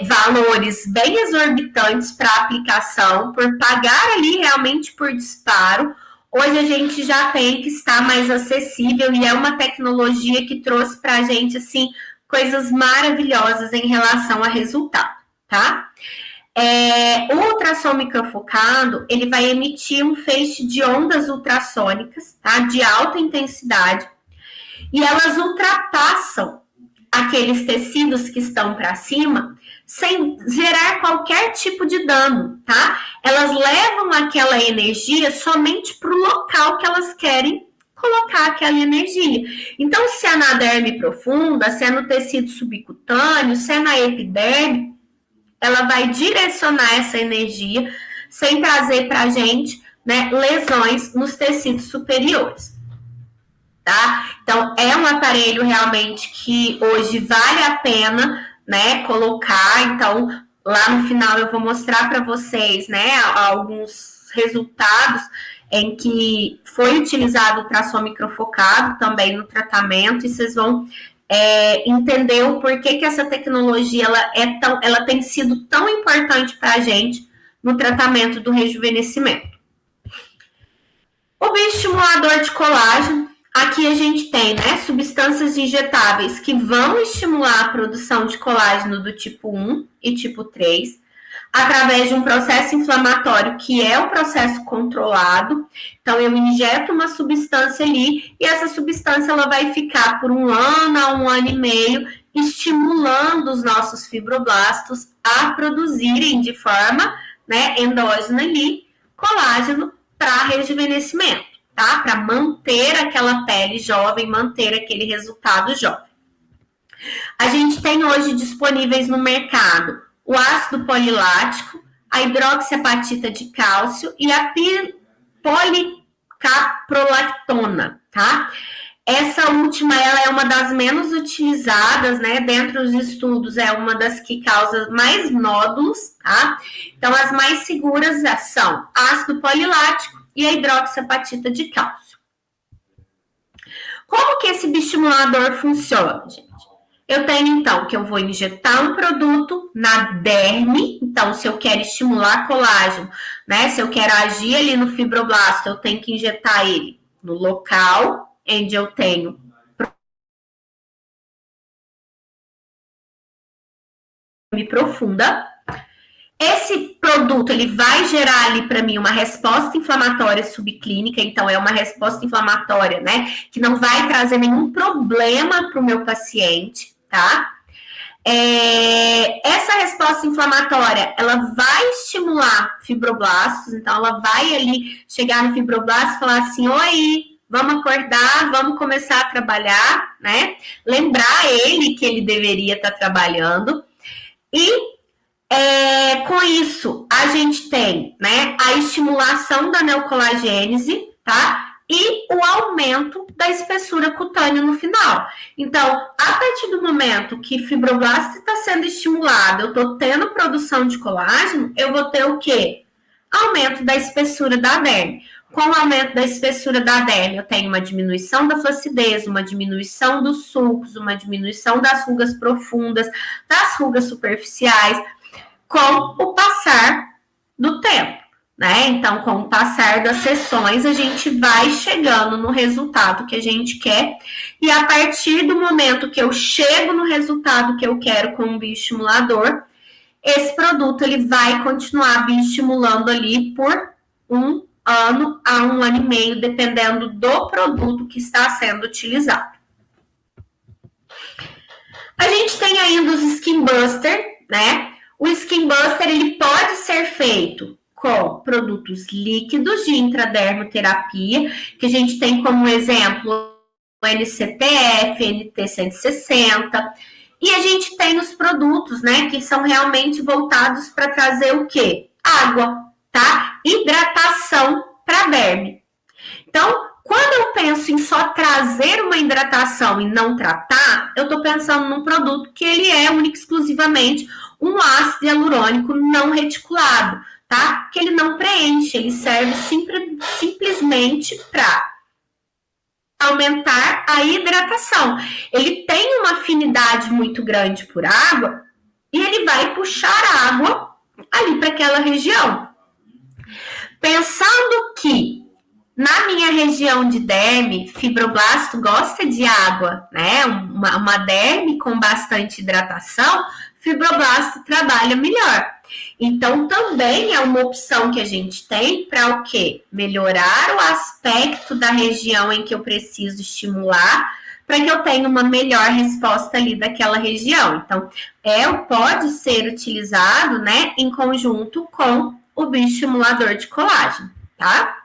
valores bem exorbitantes para aplicação, por pagar ali realmente por disparo. Hoje a gente já tem que estar mais acessível e é uma tecnologia que trouxe para a gente, assim, coisas maravilhosas em relação a resultado, tá? O ultrassom microfocado, ele vai emitir um feixe de ondas ultrassônicas, tá? De alta intensidade, e elas ultrapassam aqueles tecidos que estão para cima sem gerar qualquer tipo de dano, tá? Elas levam aquela energia somente para o local que elas querem colocar aquela energia. Então, se é na derme profunda, se é no tecido subcutâneo, se é na epiderme, ela vai direcionar essa energia sem trazer para a gente, né, lesões nos tecidos superiores. Tá? Então, é um aparelho realmente que hoje vale a pena, né, colocar. Então, lá no final eu vou mostrar para vocês, né, alguns resultados em que foi utilizado o ultrassom microfocado também no tratamento, e vocês vão entender o porquê que essa tecnologia ela tem sido tão importante para a gente no tratamento do rejuvenescimento. O bioestimulador de colágeno, aqui a gente tem, né, substâncias injetáveis que vão estimular a produção de colágeno do tipo 1 e tipo 3, através de um processo inflamatório que é o processo controlado. Então, eu injeto uma substância ali e essa substância ela vai ficar por 1 ano a 1 ano e meio estimulando os nossos fibroblastos a produzirem de forma, né, endógena ali colágeno para rejuvenescimento, tá? Para manter aquela pele jovem, manter aquele resultado jovem. A gente tem hoje disponíveis no mercado o ácido polilático, a hidroxiapatita de cálcio e a policaprolactona, tá? Essa última, ela é uma das menos utilizadas, né? Dentro dos estudos, é uma das que causa mais nódulos, tá? Então, as mais seguras são ácido polilático e a hidroxiapatita de cálcio. Como que esse bioestimulador funciona, gente? Eu tenho, então, que eu vou injetar um produto na derme. Então, se eu quero estimular colágeno, né? Se eu quero agir ali no fibroblasto, eu tenho que injetar ele no local onde eu tenho profunda. Esse produto, ele vai gerar ali para mim uma resposta inflamatória subclínica, então é uma resposta inflamatória, né, que não vai trazer nenhum problema para o meu paciente, tá? Essa resposta inflamatória, ela vai estimular fibroblastos, então ela vai ali chegar no fibroblasto e falar assim, oi, vamos acordar, vamos começar a trabalhar, né? Lembrar ele que ele deveria estar trabalhando. E com isso, a gente tem, né, a estimulação da neocolagênese, tá? E o aumento da espessura cutânea no final. Então, a partir do momento que fibroblasto está sendo estimulado, eu estou tendo produção de colágeno, eu vou ter o quê? Aumento da espessura da derme. Com o aumento da espessura da derme, eu tenho uma diminuição da flacidez, uma diminuição dos sulcos, uma diminuição das rugas profundas, das rugas superficiais, com o passar do tempo, né? Então, com o passar das sessões, a gente vai chegando no resultado que a gente quer, e a partir do momento que eu chego no resultado que eu quero com o bioestimulador, esse produto ele vai continuar bioestimulando ali por 1 ano a 1 ano e meio, dependendo do produto que está sendo utilizado. A gente tem ainda os Skin Buster, né? O Skin Buster, ele pode ser feito com produtos líquidos de intradermoterapia, que a gente tem como exemplo o NCTF, NT160, e a gente tem os produtos, né, que são realmente voltados para trazer o quê? Água, tá? Hidratação para a derme. Então, quando eu penso em só trazer uma hidratação e não tratar, eu estou pensando num produto que ele é único exclusivamente um ácido hialurônico não reticulado, tá? Que ele não preenche, ele serve simplesmente para aumentar a hidratação. Ele tem uma afinidade muito grande por água e ele vai puxar água ali para aquela região. Pensando que na minha região de derme, fibroblasto gosta de água, né? Uma derme com bastante hidratação, fibroblasto trabalha melhor. Então, também é uma opção que a gente tem para o quê? Melhorar o aspecto da região em que eu preciso estimular, para que eu tenha uma melhor resposta ali daquela região. Então, pode ser utilizado, né, em conjunto com o bioestimulador de colágeno, tá?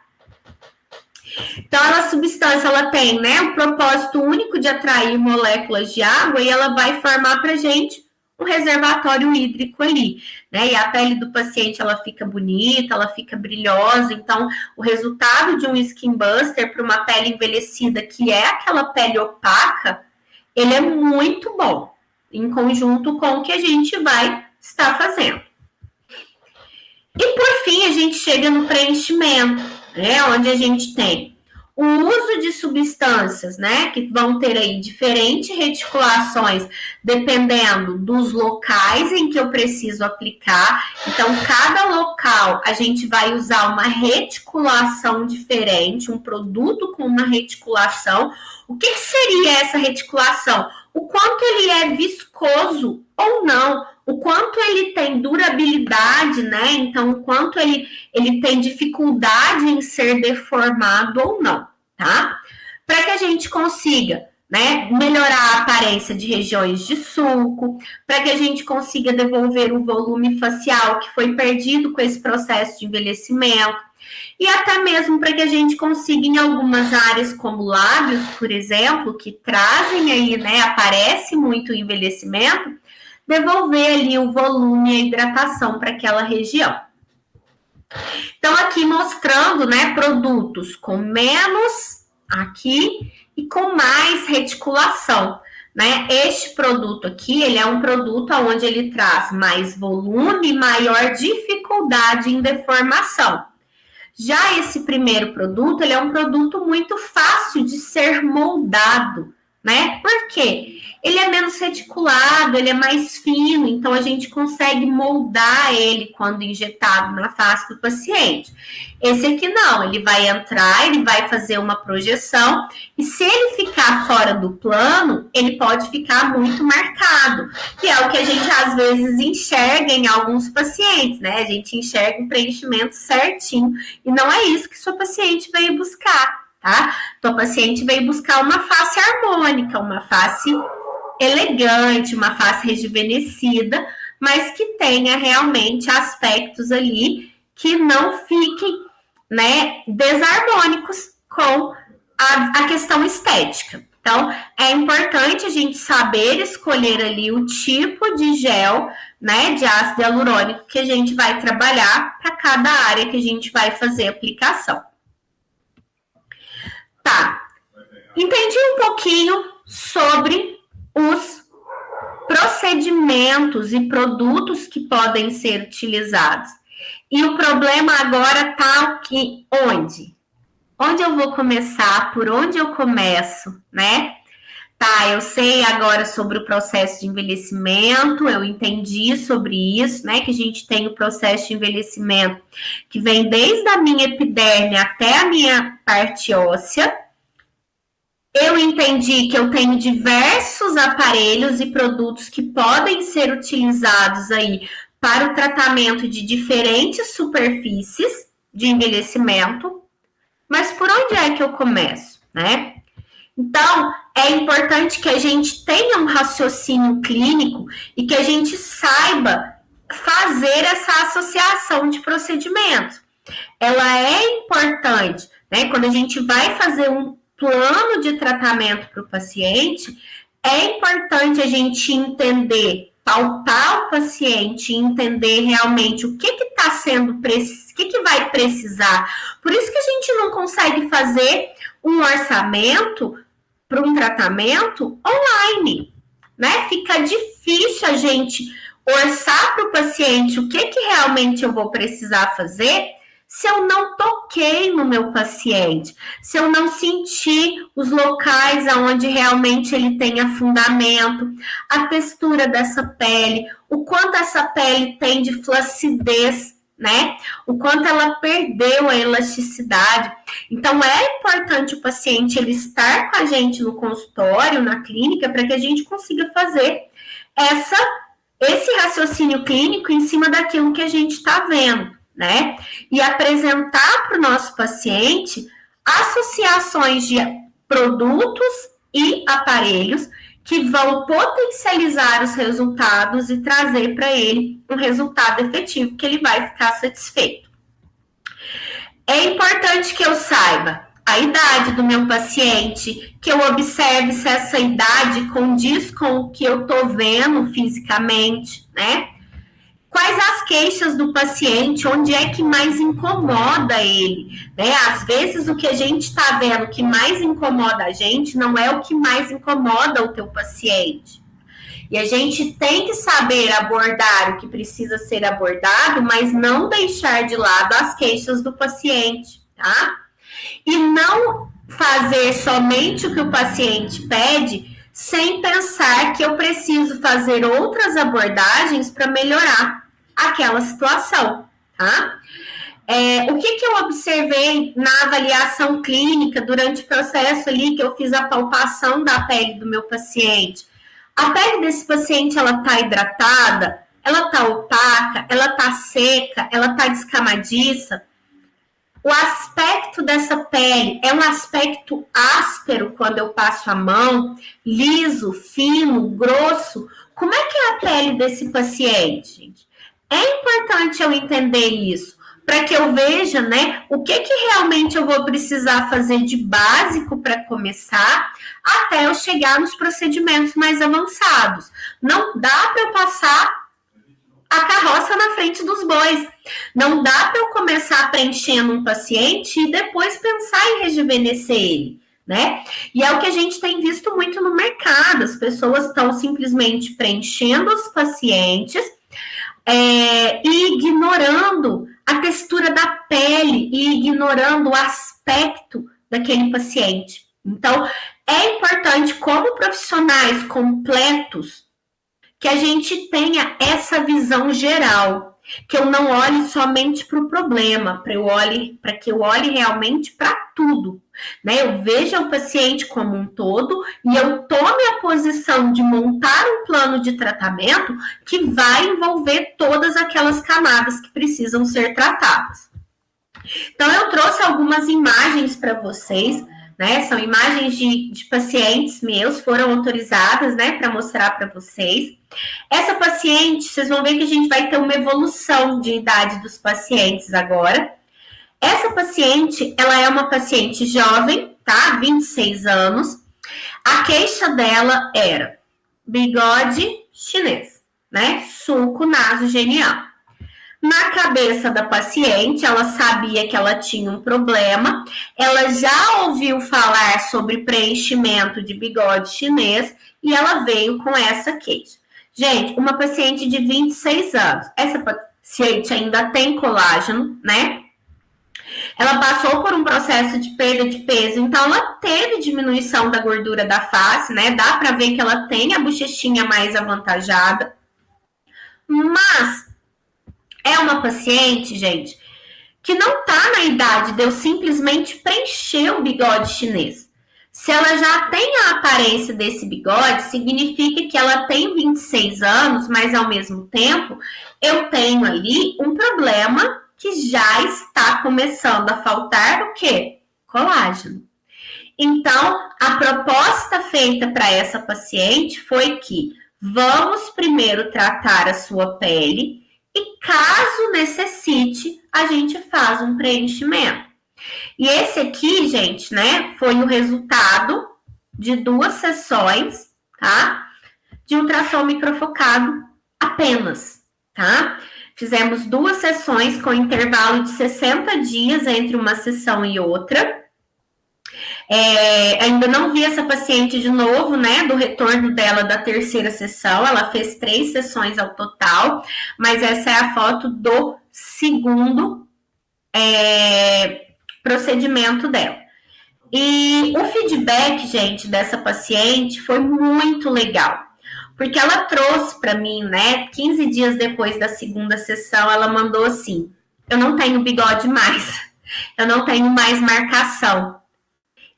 Então, a substância, ela tem, né, um propósito único de atrair moléculas de água e ela vai formar pra gente um reservatório hídrico ali, né? E a pele do paciente, ela fica bonita, ela fica brilhosa. Então, o resultado de um Skin Buster para uma pele envelhecida, que é aquela pele opaca, ele é muito bom, em conjunto com o que a gente vai estar fazendo. E, por fim, a gente chega no preenchimento, né? Onde a gente tem o uso de substâncias, né, que vão ter aí diferentes reticulações, dependendo dos locais em que eu preciso aplicar. Então, cada local a gente vai usar uma reticulação diferente, um produto com uma reticulação. O que seria essa reticulação? O quanto ele é viscoso ou não, o quanto ele tem durabilidade, né? Então, o quanto ele tem dificuldade em ser deformado ou não, tá? Para que a gente consiga, né, melhorar a aparência de regiões de sulco, para que a gente consiga devolver o volume facial que foi perdido com esse processo de envelhecimento, e até mesmo para que a gente consiga, em algumas áreas, como lábios, por exemplo, que trazem aí, né, aparece muito o envelhecimento, devolver ali o volume e a hidratação para aquela região. Então, aqui mostrando, né, produtos com menos aqui e com mais reticulação, né? Este produto aqui, ele é um produto onde ele traz mais volume, maior dificuldade em deformação. Já esse primeiro produto, ele é um produto muito fácil de ser moldado, né? Por quê? Ele é menos reticulado, ele é mais fino, então a gente consegue moldar ele quando injetado na face do paciente. Esse aqui não, ele vai entrar, ele vai fazer uma projeção, e se ele ficar fora do plano, ele pode ficar muito marcado, que é o que a gente às vezes enxerga em alguns pacientes, né? A gente enxerga um preenchimento certinho, e não é isso que sua paciente veio buscar, tá? Tua paciente veio buscar uma face harmônica, uma face elegante, uma face rejuvenescida, mas que tenha realmente aspectos ali que não fiquem, né, desarmônicos com a questão estética. Então, é importante a gente saber escolher ali o tipo de gel, né, de ácido hialurônico que a gente vai trabalhar para cada área que a gente vai fazer a aplicação. Tá, entendi um pouquinho sobre os procedimentos e produtos que podem ser utilizados. E o problema agora está aqui, onde? Onde eu vou começar? Por onde eu começo, né? Tá, eu sei agora sobre o processo de envelhecimento, eu entendi sobre isso, né? Que a gente tem o processo de envelhecimento que vem desde a minha epiderme até a minha parte óssea. Eu entendi que eu tenho diversos aparelhos e produtos que podem ser utilizados aí para o tratamento de diferentes superfícies de envelhecimento. Mas por onde é que eu começo, né? Então, é importante que a gente tenha um raciocínio clínico e que a gente saiba fazer essa associação de procedimentos. Ela é importante, né? Quando a gente vai fazer um plano de tratamento para o paciente, é importante a gente entender, palpar o paciente, entender realmente o que está sendo, o que vai precisar. Por isso que a gente não consegue fazer um orçamento para um tratamento online, né? Fica difícil a gente orçar para o paciente o que realmente eu vou precisar fazer se eu não toquei no meu paciente, se eu não senti os locais onde realmente ele tenha fundamento, a textura dessa pele, o quanto essa pele tem de flacidez, né? O quanto ela perdeu a elasticidade. Então, é importante o paciente ele estar com a gente no consultório, na clínica, para que a gente consiga fazer esse raciocínio clínico em cima daquilo que a gente está vendo, né? E apresentar para o nosso paciente associações de produtos e aparelhos que vão potencializar os resultados e trazer para ele um resultado efetivo que ele vai ficar satisfeito. É importante que eu saiba a idade do meu paciente, que eu observe se essa idade condiz com o que eu estou vendo fisicamente, né? Quais as queixas do paciente, onde é que mais incomoda ele, né? Às vezes o que a gente está vendo que mais incomoda a gente não é o que mais incomoda o teu paciente. E a gente tem que saber abordar o que precisa ser abordado, mas não deixar de lado as queixas do paciente. tá? E não fazer somente o que o paciente pede, sem pensar que eu preciso fazer outras abordagens para melhorar aquela situação, tá? O que eu observei na avaliação clínica durante o processo ali que eu fiz a palpação da pele do meu paciente? A pele desse paciente, ela tá hidratada? Ela tá opaca? Ela tá seca? Ela tá descamadiça? O aspecto dessa pele é um aspecto áspero quando eu passo a mão, liso, fino, grosso? Como é que é a pele desse paciente, gente? É importante eu entender isso, para que eu veja, né, o que realmente eu vou precisar fazer de básico para começar, até eu chegar nos procedimentos mais avançados. Não dá para eu passar a carroça na frente dos bois. Não dá para eu começar preenchendo um paciente e depois pensar em rejuvenescer ele, né? E é o que a gente tem visto muito no mercado. As pessoas estão simplesmente preenchendo os pacientes e ignorando a textura da pele e ignorando o aspecto daquele paciente. Então, é importante, como profissionais completos, que a gente tenha essa visão geral, que eu não olhe somente para o problema, para que eu olhe realmente para tudo, né? Eu veja o paciente como um todo e eu tome a posição de montar um plano de tratamento que vai envolver todas aquelas camadas que precisam ser tratadas. Então, eu trouxe algumas imagens para vocês, né? São imagens de pacientes meus, foram autorizadas, né, para mostrar para vocês. Essa paciente, vocês vão ver que a gente vai ter uma evolução de idade dos pacientes agora. Essa paciente, ela é uma paciente jovem, tá? 26 anos. A queixa dela era bigode chinês, né? Sulco nasogeniano. Na cabeça da paciente, ela sabia que ela tinha um problema, ela já ouviu falar sobre preenchimento de bigode chinês e ela veio com essa queixa. Gente, uma paciente de 26 anos, essa paciente ainda tem colágeno, né? Ela passou por um processo de perda de peso, então ela teve diminuição da gordura da face, né? Dá para ver que ela tem a bochechinha mais avantajada, mas é uma paciente, gente, que não tá na idade de eu simplesmente preencher o bigode chinês. Se ela já tem a aparência desse bigode, significa que ela tem 26 anos, mas ao mesmo tempo eu tenho ali um problema que já está começando a faltar o quê? Colágeno. Então, a proposta feita para essa paciente foi que vamos primeiro tratar a sua pele e caso necessite, a gente faz um preenchimento. E esse aqui, gente, né, foi o resultado de 2 sessões, tá? De ultrassom microfocado apenas, tá? Fizemos 2 sessões com intervalo de 60 dias entre uma sessão e outra. Ainda não vi essa paciente de novo, né, do retorno dela da 3ª sessão, ela fez 3 sessões ao total, mas essa é a foto do segundo procedimento dela. E o feedback, gente, dessa paciente foi muito legal, porque ela trouxe para mim, né, 15 dias depois da 2ª sessão, ela mandou assim, eu não tenho bigode mais, eu não tenho mais marcação.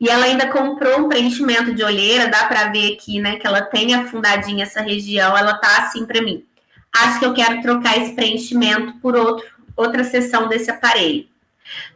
E ela ainda comprou um preenchimento de olheira, dá para ver aqui, né, que ela tem afundadinha essa região, ela tá assim para mim. Acho que eu quero trocar esse preenchimento por outra seção desse aparelho.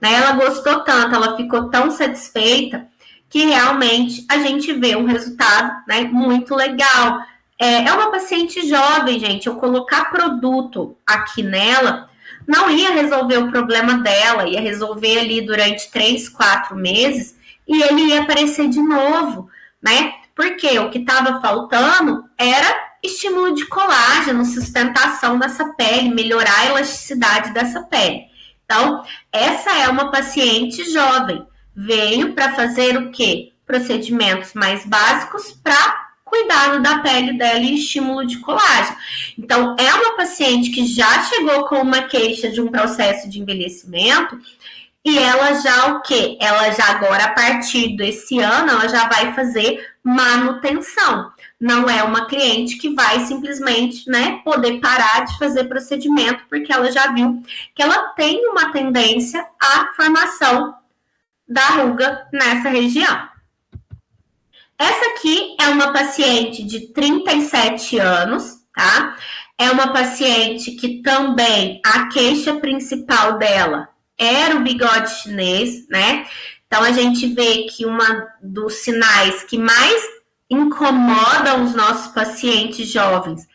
Né, ela gostou tanto, ela ficou tão satisfeita, que realmente a gente vê um resultado, né, muito legal. É uma paciente jovem, gente, eu colocar produto aqui nela, não ia resolver o problema dela, ia resolver ali durante 3, 4 meses, e ele ia aparecer de novo, né? Porque o que estava faltando era estímulo de colágeno, sustentação dessa pele, melhorar a elasticidade dessa pele. Então, essa é uma paciente jovem. Veio para fazer o quê? Procedimentos mais básicos para cuidado da pele dela e estímulo de colágeno. Então, é uma paciente que já chegou com uma queixa de um processo de envelhecimento E ela já o quê? Ela já agora, a partir desse ano, ela já vai fazer manutenção. Não é uma cliente que vai simplesmente, né, poder parar de fazer procedimento, porque ela já viu que ela tem uma tendência à formação da ruga nessa região. Essa aqui é uma paciente de 37 anos, tá? É uma paciente que também a queixa principal dela era o bigode chinês, né? Então a gente vê que uma dos sinais que mais incomodam os nossos pacientes jovens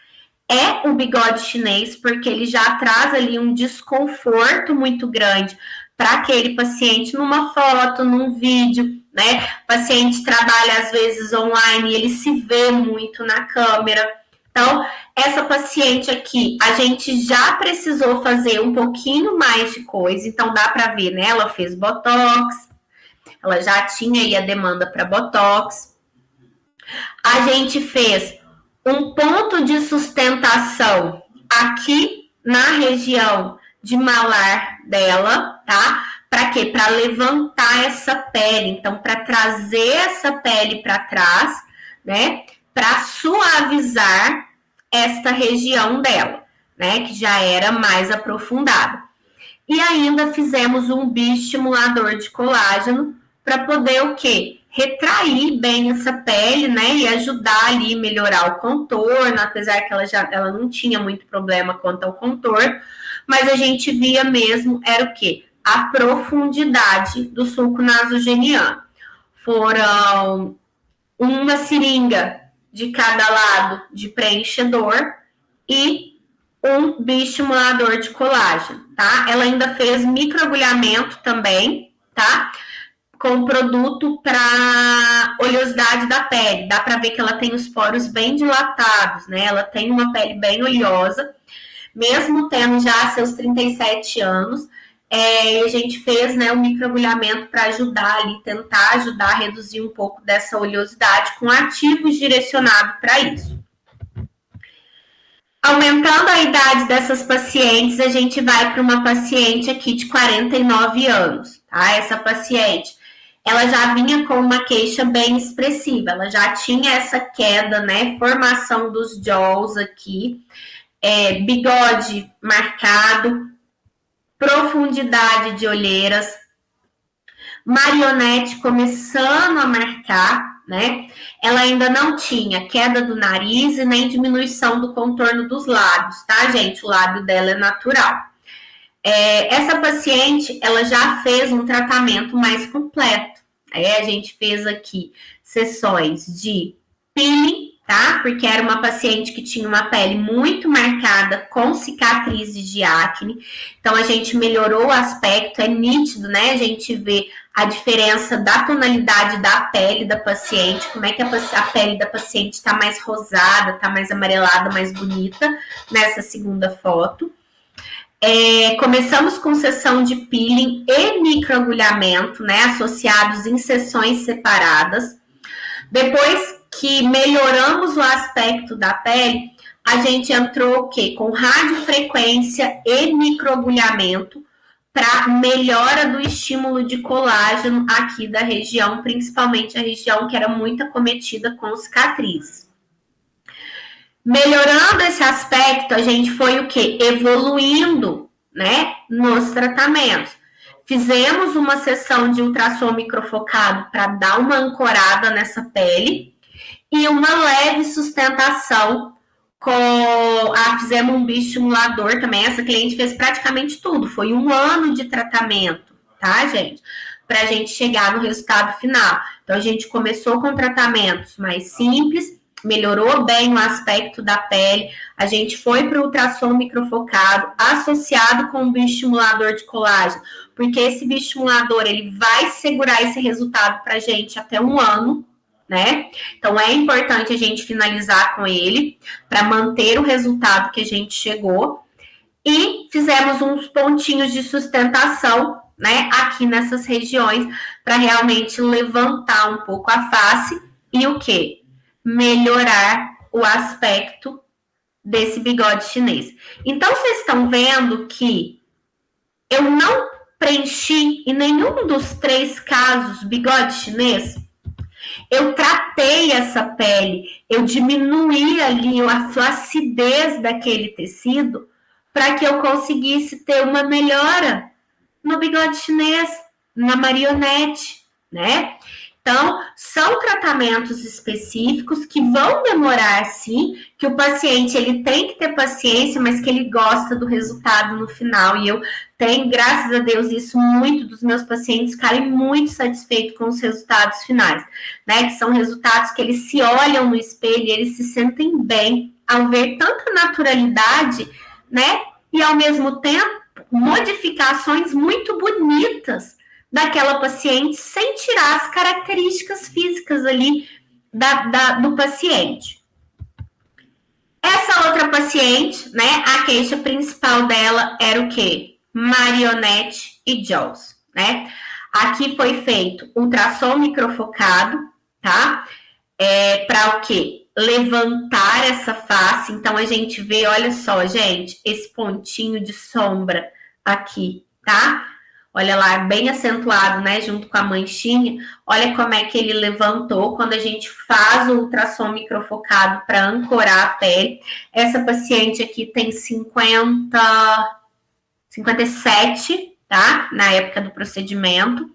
é o bigode chinês, porque ele já traz ali um desconforto muito grande para aquele paciente numa foto, num vídeo, né? O paciente trabalha às vezes online e ele se vê muito na câmera. Então, essa paciente aqui, a gente já precisou fazer um pouquinho mais de coisa, então dá para ver, né? Ela fez botox, ela já tinha aí a demanda para botox. A gente fez um ponto de sustentação aqui na região de malar dela, tá? Para quê? Para levantar essa pele, então para trazer essa pele para trás, né? Para suavizar esta região dela, né? Que já era mais aprofundada. E ainda fizemos um bioestimulador de colágeno para poder o quê? Retrair bem essa pele, né? E ajudar ali a melhorar o contorno, apesar que ela não tinha muito problema quanto ao contorno, mas a gente via mesmo, era o quê? A profundidade do sulco nasogeniano. Foram uma seringa de cada lado de preenchedor e um bioestimulador de colágeno, tá? Ela ainda fez microagulhamento também, tá? Com produto para oleosidade da pele. Dá para ver que ela tem os poros bem dilatados, né? Ela tem uma pele bem oleosa, mesmo tendo já seus 37 anos. A gente fez, né, o microagulhamento para ajudar ali, tentar ajudar a reduzir um pouco dessa oleosidade com ativos direcionados para isso. Aumentando a idade dessas pacientes, a gente vai para uma paciente aqui de 49 anos, tá? Essa paciente, ela já vinha com uma queixa bem expressiva, ela já tinha essa queda, né? Formação dos jaws aqui, bigode marcado, profundidade de olheiras, marionete começando a marcar, né? Ela ainda não tinha queda do nariz e nem diminuição do contorno dos lábios, tá, gente? O lábio dela é natural. Essa paciente, ela já fez um tratamento mais completo. Aí a gente fez aqui sessões de peeling, tá? Porque era uma paciente que tinha uma pele muito marcada com cicatrizes de acne. Então a gente melhorou o aspecto, é nítido, né? A gente vê a diferença da tonalidade da pele da paciente, como é que a pele da paciente está mais rosada, está mais amarelada, mais bonita nessa segunda foto. Começamos com sessão de peeling e microagulhamento, né, associados em sessões separadas. Depois que melhoramos o aspecto da pele, a gente entrou o quê? Com radiofrequência e microagulhamento para melhora do estímulo de colágeno aqui da região, principalmente a região que era muito acometida com cicatrizes. Melhorando esse aspecto, a gente foi o quê? Evoluindo, né, nos tratamentos. Fizemos uma sessão de ultrassom microfocado para dar uma ancorada nessa pele e uma leve sustentação fizemos um bioestimulador também. Essa cliente fez praticamente tudo. Foi 1 ano de tratamento, tá, gente? Para a gente chegar no resultado final. Então, a gente começou com tratamentos mais simples, melhorou bem o aspecto da pele, a gente foi para o ultrassom microfocado, associado com o bioestimulador de colágeno, porque esse bioestimulador, ele vai segurar esse resultado para a gente até 1 ano, né? Então, é importante a gente finalizar com ele, para manter o resultado que a gente chegou, e fizemos uns pontinhos de sustentação, né, aqui nessas regiões, para realmente levantar um pouco a face, e o quê? Melhorar o aspecto desse bigode chinês. Então, vocês estão vendo que eu não preenchi em nenhum dos 3 casos bigode chinês. Eu tratei essa pele, eu diminuí ali a flacidez daquele tecido para que eu conseguisse ter uma melhora no bigode chinês, na marionete, né? Então, são tratamentos específicos que vão demorar, sim, que o paciente ele tem que ter paciência, mas que ele gosta do resultado no final. E eu tenho, graças a Deus, isso muito dos meus pacientes ficarem muito satisfeitos com os resultados finais, né? Que são resultados que eles se olham no espelho e eles se sentem bem ao ver tanta naturalidade, né? E ao mesmo tempo, modificações muito bonitas daquela paciente sem tirar as características físicas ali do paciente. Essa outra paciente, né, a queixa principal dela era o quê? Marionete e jaws, né? Aqui foi feito ultrassom microfocado, tá? Para o quê? Levantar essa face. Então, a gente vê, olha só, gente, esse pontinho de sombra aqui, tá? Olha lá, bem acentuado, né, junto com a manchinha. Olha como é que ele levantou quando a gente faz o ultrassom microfocado para ancorar a pele. Essa paciente aqui tem 57, tá? Na época do procedimento.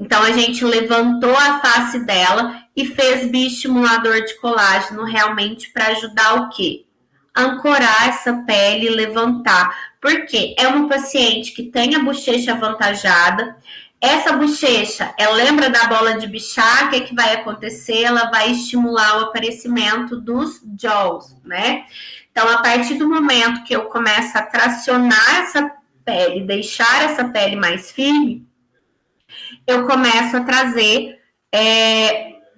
Então, a gente levantou a face dela e fez bioestimulador de colágeno realmente para ajudar o quê? Ancorar essa pele e levantar. Porque é uma paciente que tem a bochecha avantajada. Essa bochecha, ela lembra da bola de Bichat, o que vai acontecer? Ela vai estimular o aparecimento dos jaws, né? Então, a partir do momento que eu começo a tracionar essa pele, deixar essa pele mais firme, eu começo a trazer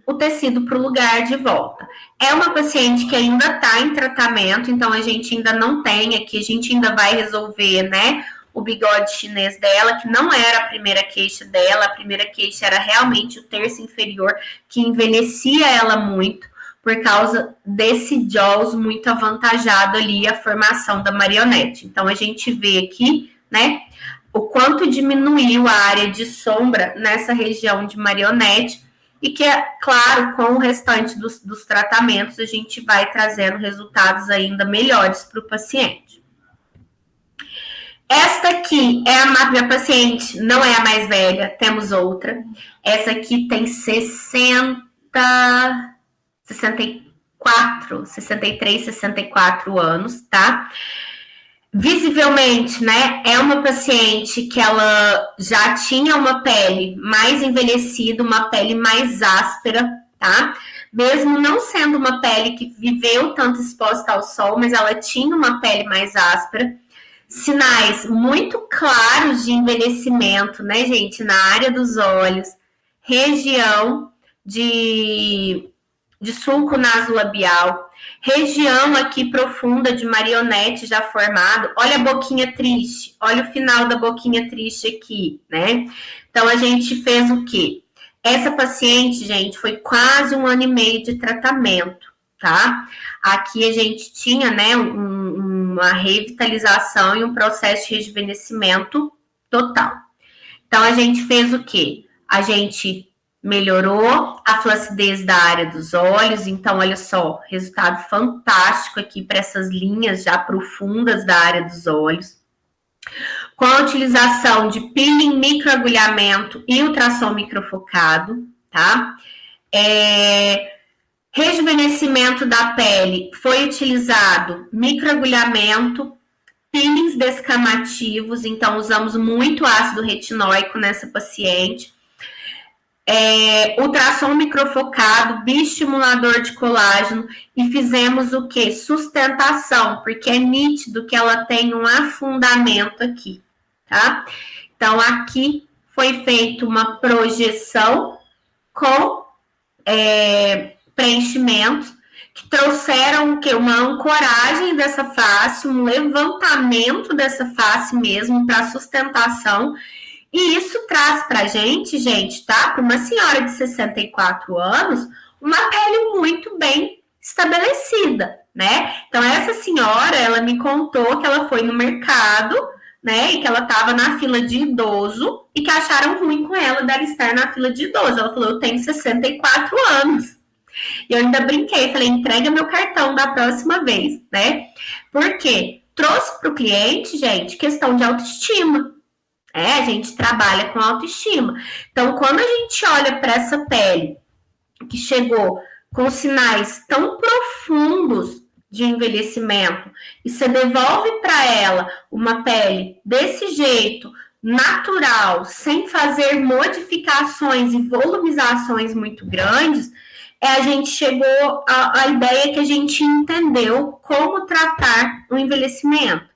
o tecido para o lugar de volta. É uma paciente que ainda está em tratamento, então a gente ainda não tem aqui, a gente ainda vai resolver, né, o bigode chinês dela, que não era a primeira queixa dela, a primeira queixa era realmente o terço inferior, que envelhecia ela muito, por causa desse jaws muito avantajado ali, a formação da marionete. Então, a gente vê aqui, né, o quanto diminuiu a área de sombra nessa região de marionete, e que, claro, com o restante dos tratamentos, a gente vai trazendo resultados ainda melhores para o paciente. Esta aqui é a minha paciente, não é a mais velha, temos outra. Essa aqui tem 63, 64 anos, tá? Visivelmente, né, é uma paciente que ela já tinha uma pele mais envelhecida, uma pele mais áspera, tá? Mesmo não sendo uma pele que viveu tanto exposta ao sol, mas ela tinha uma pele mais áspera. Sinais muito claros de envelhecimento, né, gente? Na área dos olhos, região de sulco nasolabial, região aqui profunda de marionete já formado. Olha a boquinha triste, olha o final da boquinha triste aqui, né? Então, a gente fez o quê? Essa paciente, gente, foi quase 1 ano e meio de tratamento, tá? Aqui a gente tinha, né, uma revitalização e um processo de rejuvenescimento total. Então, a gente fez o quê? A gente melhorou a flacidez da área dos olhos. Então, olha só, resultado fantástico aqui para essas linhas já profundas da área dos olhos. Com a utilização de peeling, microagulhamento e ultrassom microfocado, tá? Rejuvenescimento da pele, foi utilizado microagulhamento, peelings descamativos, então usamos muito ácido retinóico nessa paciente. Ultrassom microfocado, bioestimulador de colágeno e fizemos o que? Sustentação, porque é nítido que ela tem um afundamento aqui, tá? Então, aqui foi feita uma projeção com preenchimentos que trouxeram o quê? Uma ancoragem dessa face, um levantamento dessa face mesmo para sustentação. E isso traz para a gente, tá? Para uma senhora de 64 anos, uma pele muito bem estabelecida, né? Então, essa senhora, ela me contou que ela foi no mercado, né? E que ela estava na fila de idoso e que acharam ruim com ela dela estar na fila de idoso. Ela falou, eu tenho 64 anos. E eu ainda brinquei, falei, entrega meu cartão da próxima vez, né? Por quê? Trouxe para o cliente, gente, questão de autoestima. A gente trabalha com autoestima. Então, quando a gente olha para essa pele que chegou com sinais tão profundos de envelhecimento e você devolve para ela uma pele desse jeito, natural, sem fazer modificações e volumizações muito grandes, a gente chegou à ideia que a gente entendeu como tratar o envelhecimento.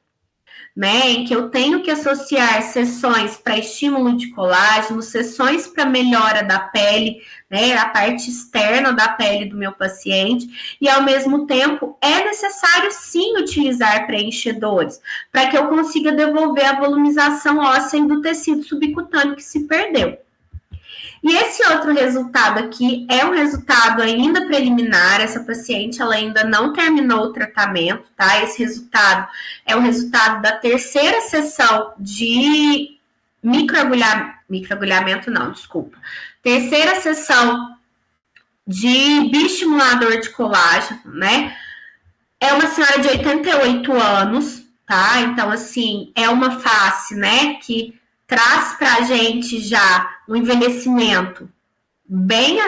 Né, em que eu tenho que associar sessões para estímulo de colágeno, sessões para melhora da pele, né, a parte externa da pele do meu paciente, e ao mesmo tempo é necessário sim utilizar preenchedores, para que eu consiga devolver a volumização óssea do tecido subcutâneo que se perdeu. E esse outro resultado aqui é um resultado ainda preliminar, essa paciente ela ainda não terminou o tratamento, tá? Esse resultado é o resultado da terceira sessão de microagulhamento não, desculpa. Terceira sessão de bioestimulador de colágeno, né? É uma senhora de 88 anos, tá? Então, assim, é uma face, né, que traz para a gente já um envelhecimento bem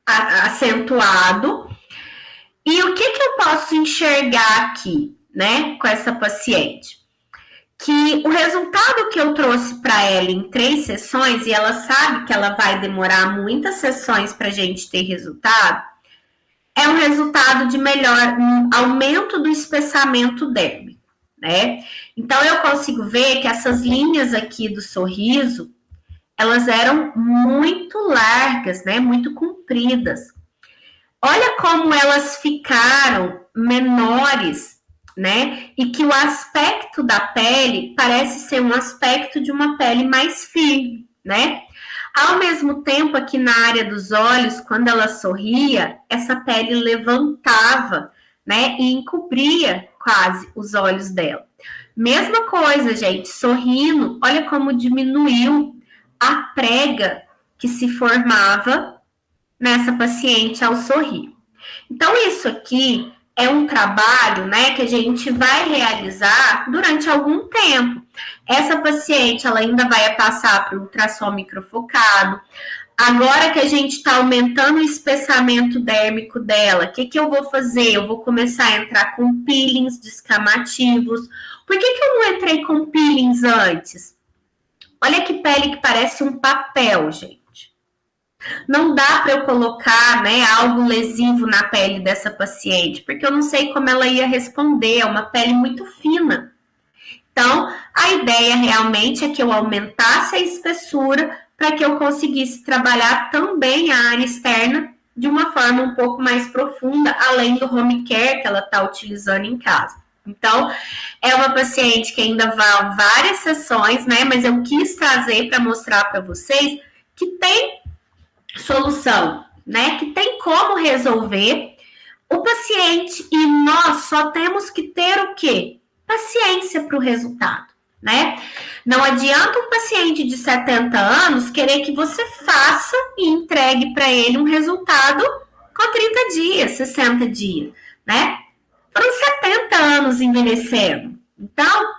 acentuado. E o que eu posso enxergar aqui, né, com essa paciente? Que o resultado que eu trouxe para ela em 3 sessões, e ela sabe que ela vai demorar muitas sessões para a gente ter resultado, é um resultado de melhor aumento do espessamento dérmico. Né? Então, eu consigo ver que essas linhas aqui do sorriso, elas eram muito largas, né? Muito compridas. Olha como elas ficaram menores, né? E que o aspecto da pele parece ser um aspecto de uma pele mais firme, né? Ao mesmo tempo, aqui na área dos olhos, quando ela sorria, essa pele levantava, né? E encobria quase os olhos dela. Mesma coisa, gente, sorrindo, olha como diminuiu a prega que se formava nessa paciente ao sorrir. Então, isso aqui é um trabalho, né, que a gente vai realizar durante algum tempo. Essa paciente, ela ainda vai passar por ultrassom microfocado. Agora que a gente está aumentando o espessamento dérmico dela, o que eu vou fazer? Eu vou começar a entrar com peelings descamativos. Por que eu não entrei com peelings antes? Olha que pele que parece um papel, gente. Não dá para eu colocar, né, algo lesivo na pele dessa paciente, porque eu não sei como ela ia responder, é uma pele muito fina. Então, a ideia realmente é que eu aumentasse a espessura para que eu conseguisse trabalhar também a área externa de uma forma um pouco mais profunda, além do home care que ela está utilizando em casa. Então, é uma paciente que ainda vai várias sessões, né? Mas eu quis trazer para mostrar para vocês que tem solução, né? Que tem como resolver o paciente e nós só temos que ter o quê? Paciência para o resultado, né? Não adianta um paciente de 70 anos querer que você faça e entregue para ele um resultado com 30 dias, 60 dias, né? Foram 70 anos envelhecendo. Então,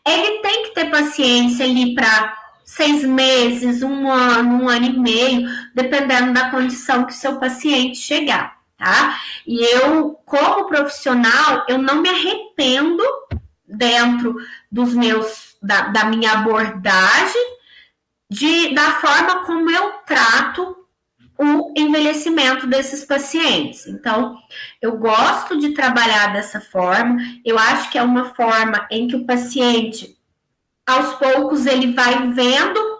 ele tem que ter paciência ali para 6 meses, 1 ano, 1 ano e meio, dependendo da condição que o seu paciente chegar, tá? E eu, como profissional, eu não me arrependo dentro dos da minha abordagem, da forma como eu trato o envelhecimento desses pacientes. Então, eu gosto de trabalhar dessa forma, eu acho que é uma forma em que o paciente, aos poucos, ele vai vendo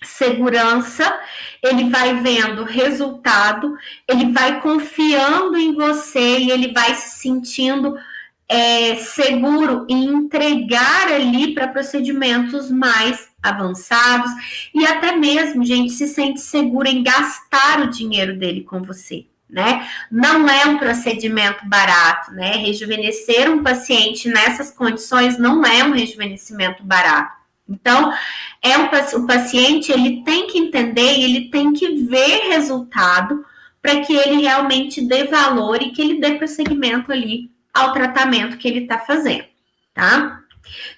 segurança, ele vai vendo resultado, ele vai confiando em você e ele vai se sentindo seguro em entregar ali para procedimentos mais avançados e até mesmo, gente, se sente seguro em gastar o dinheiro dele com você, né? Não é um procedimento barato, né? Rejuvenescer um paciente nessas condições não é um rejuvenescimento barato. Então, o paciente, ele tem que entender e ele tem que ver resultado para que ele realmente dê valor e que ele dê prosseguimento ali ao tratamento que ele está fazendo, tá?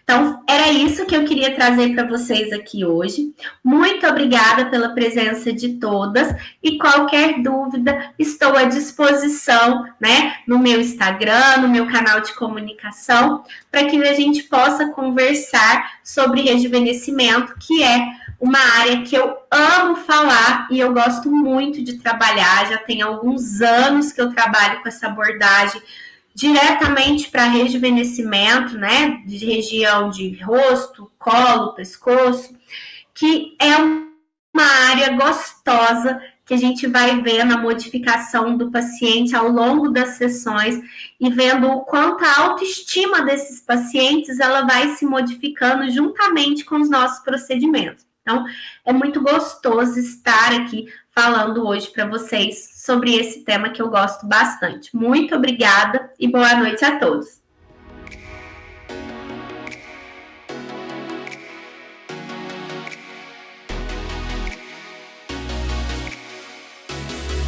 Então, era isso que eu queria trazer para vocês aqui hoje. Muito obrigada pela presença de todas e qualquer dúvida, estou à disposição, né, no meu Instagram, no meu canal de comunicação, para que a gente possa conversar sobre rejuvenescimento, que é uma área que eu amo falar e eu gosto muito de trabalhar. Já tem alguns anos que eu trabalho com essa abordagem diretamente para rejuvenescimento, né, de região de rosto, colo, pescoço, que é uma área gostosa que a gente vai vendo a modificação do paciente ao longo das sessões e vendo o quanto a autoestima desses pacientes ela vai se modificando juntamente com os nossos procedimentos. Então, é muito gostoso estar aqui falando hoje para vocês sobre esse tema que eu gosto bastante. Muito obrigada e boa noite a todos.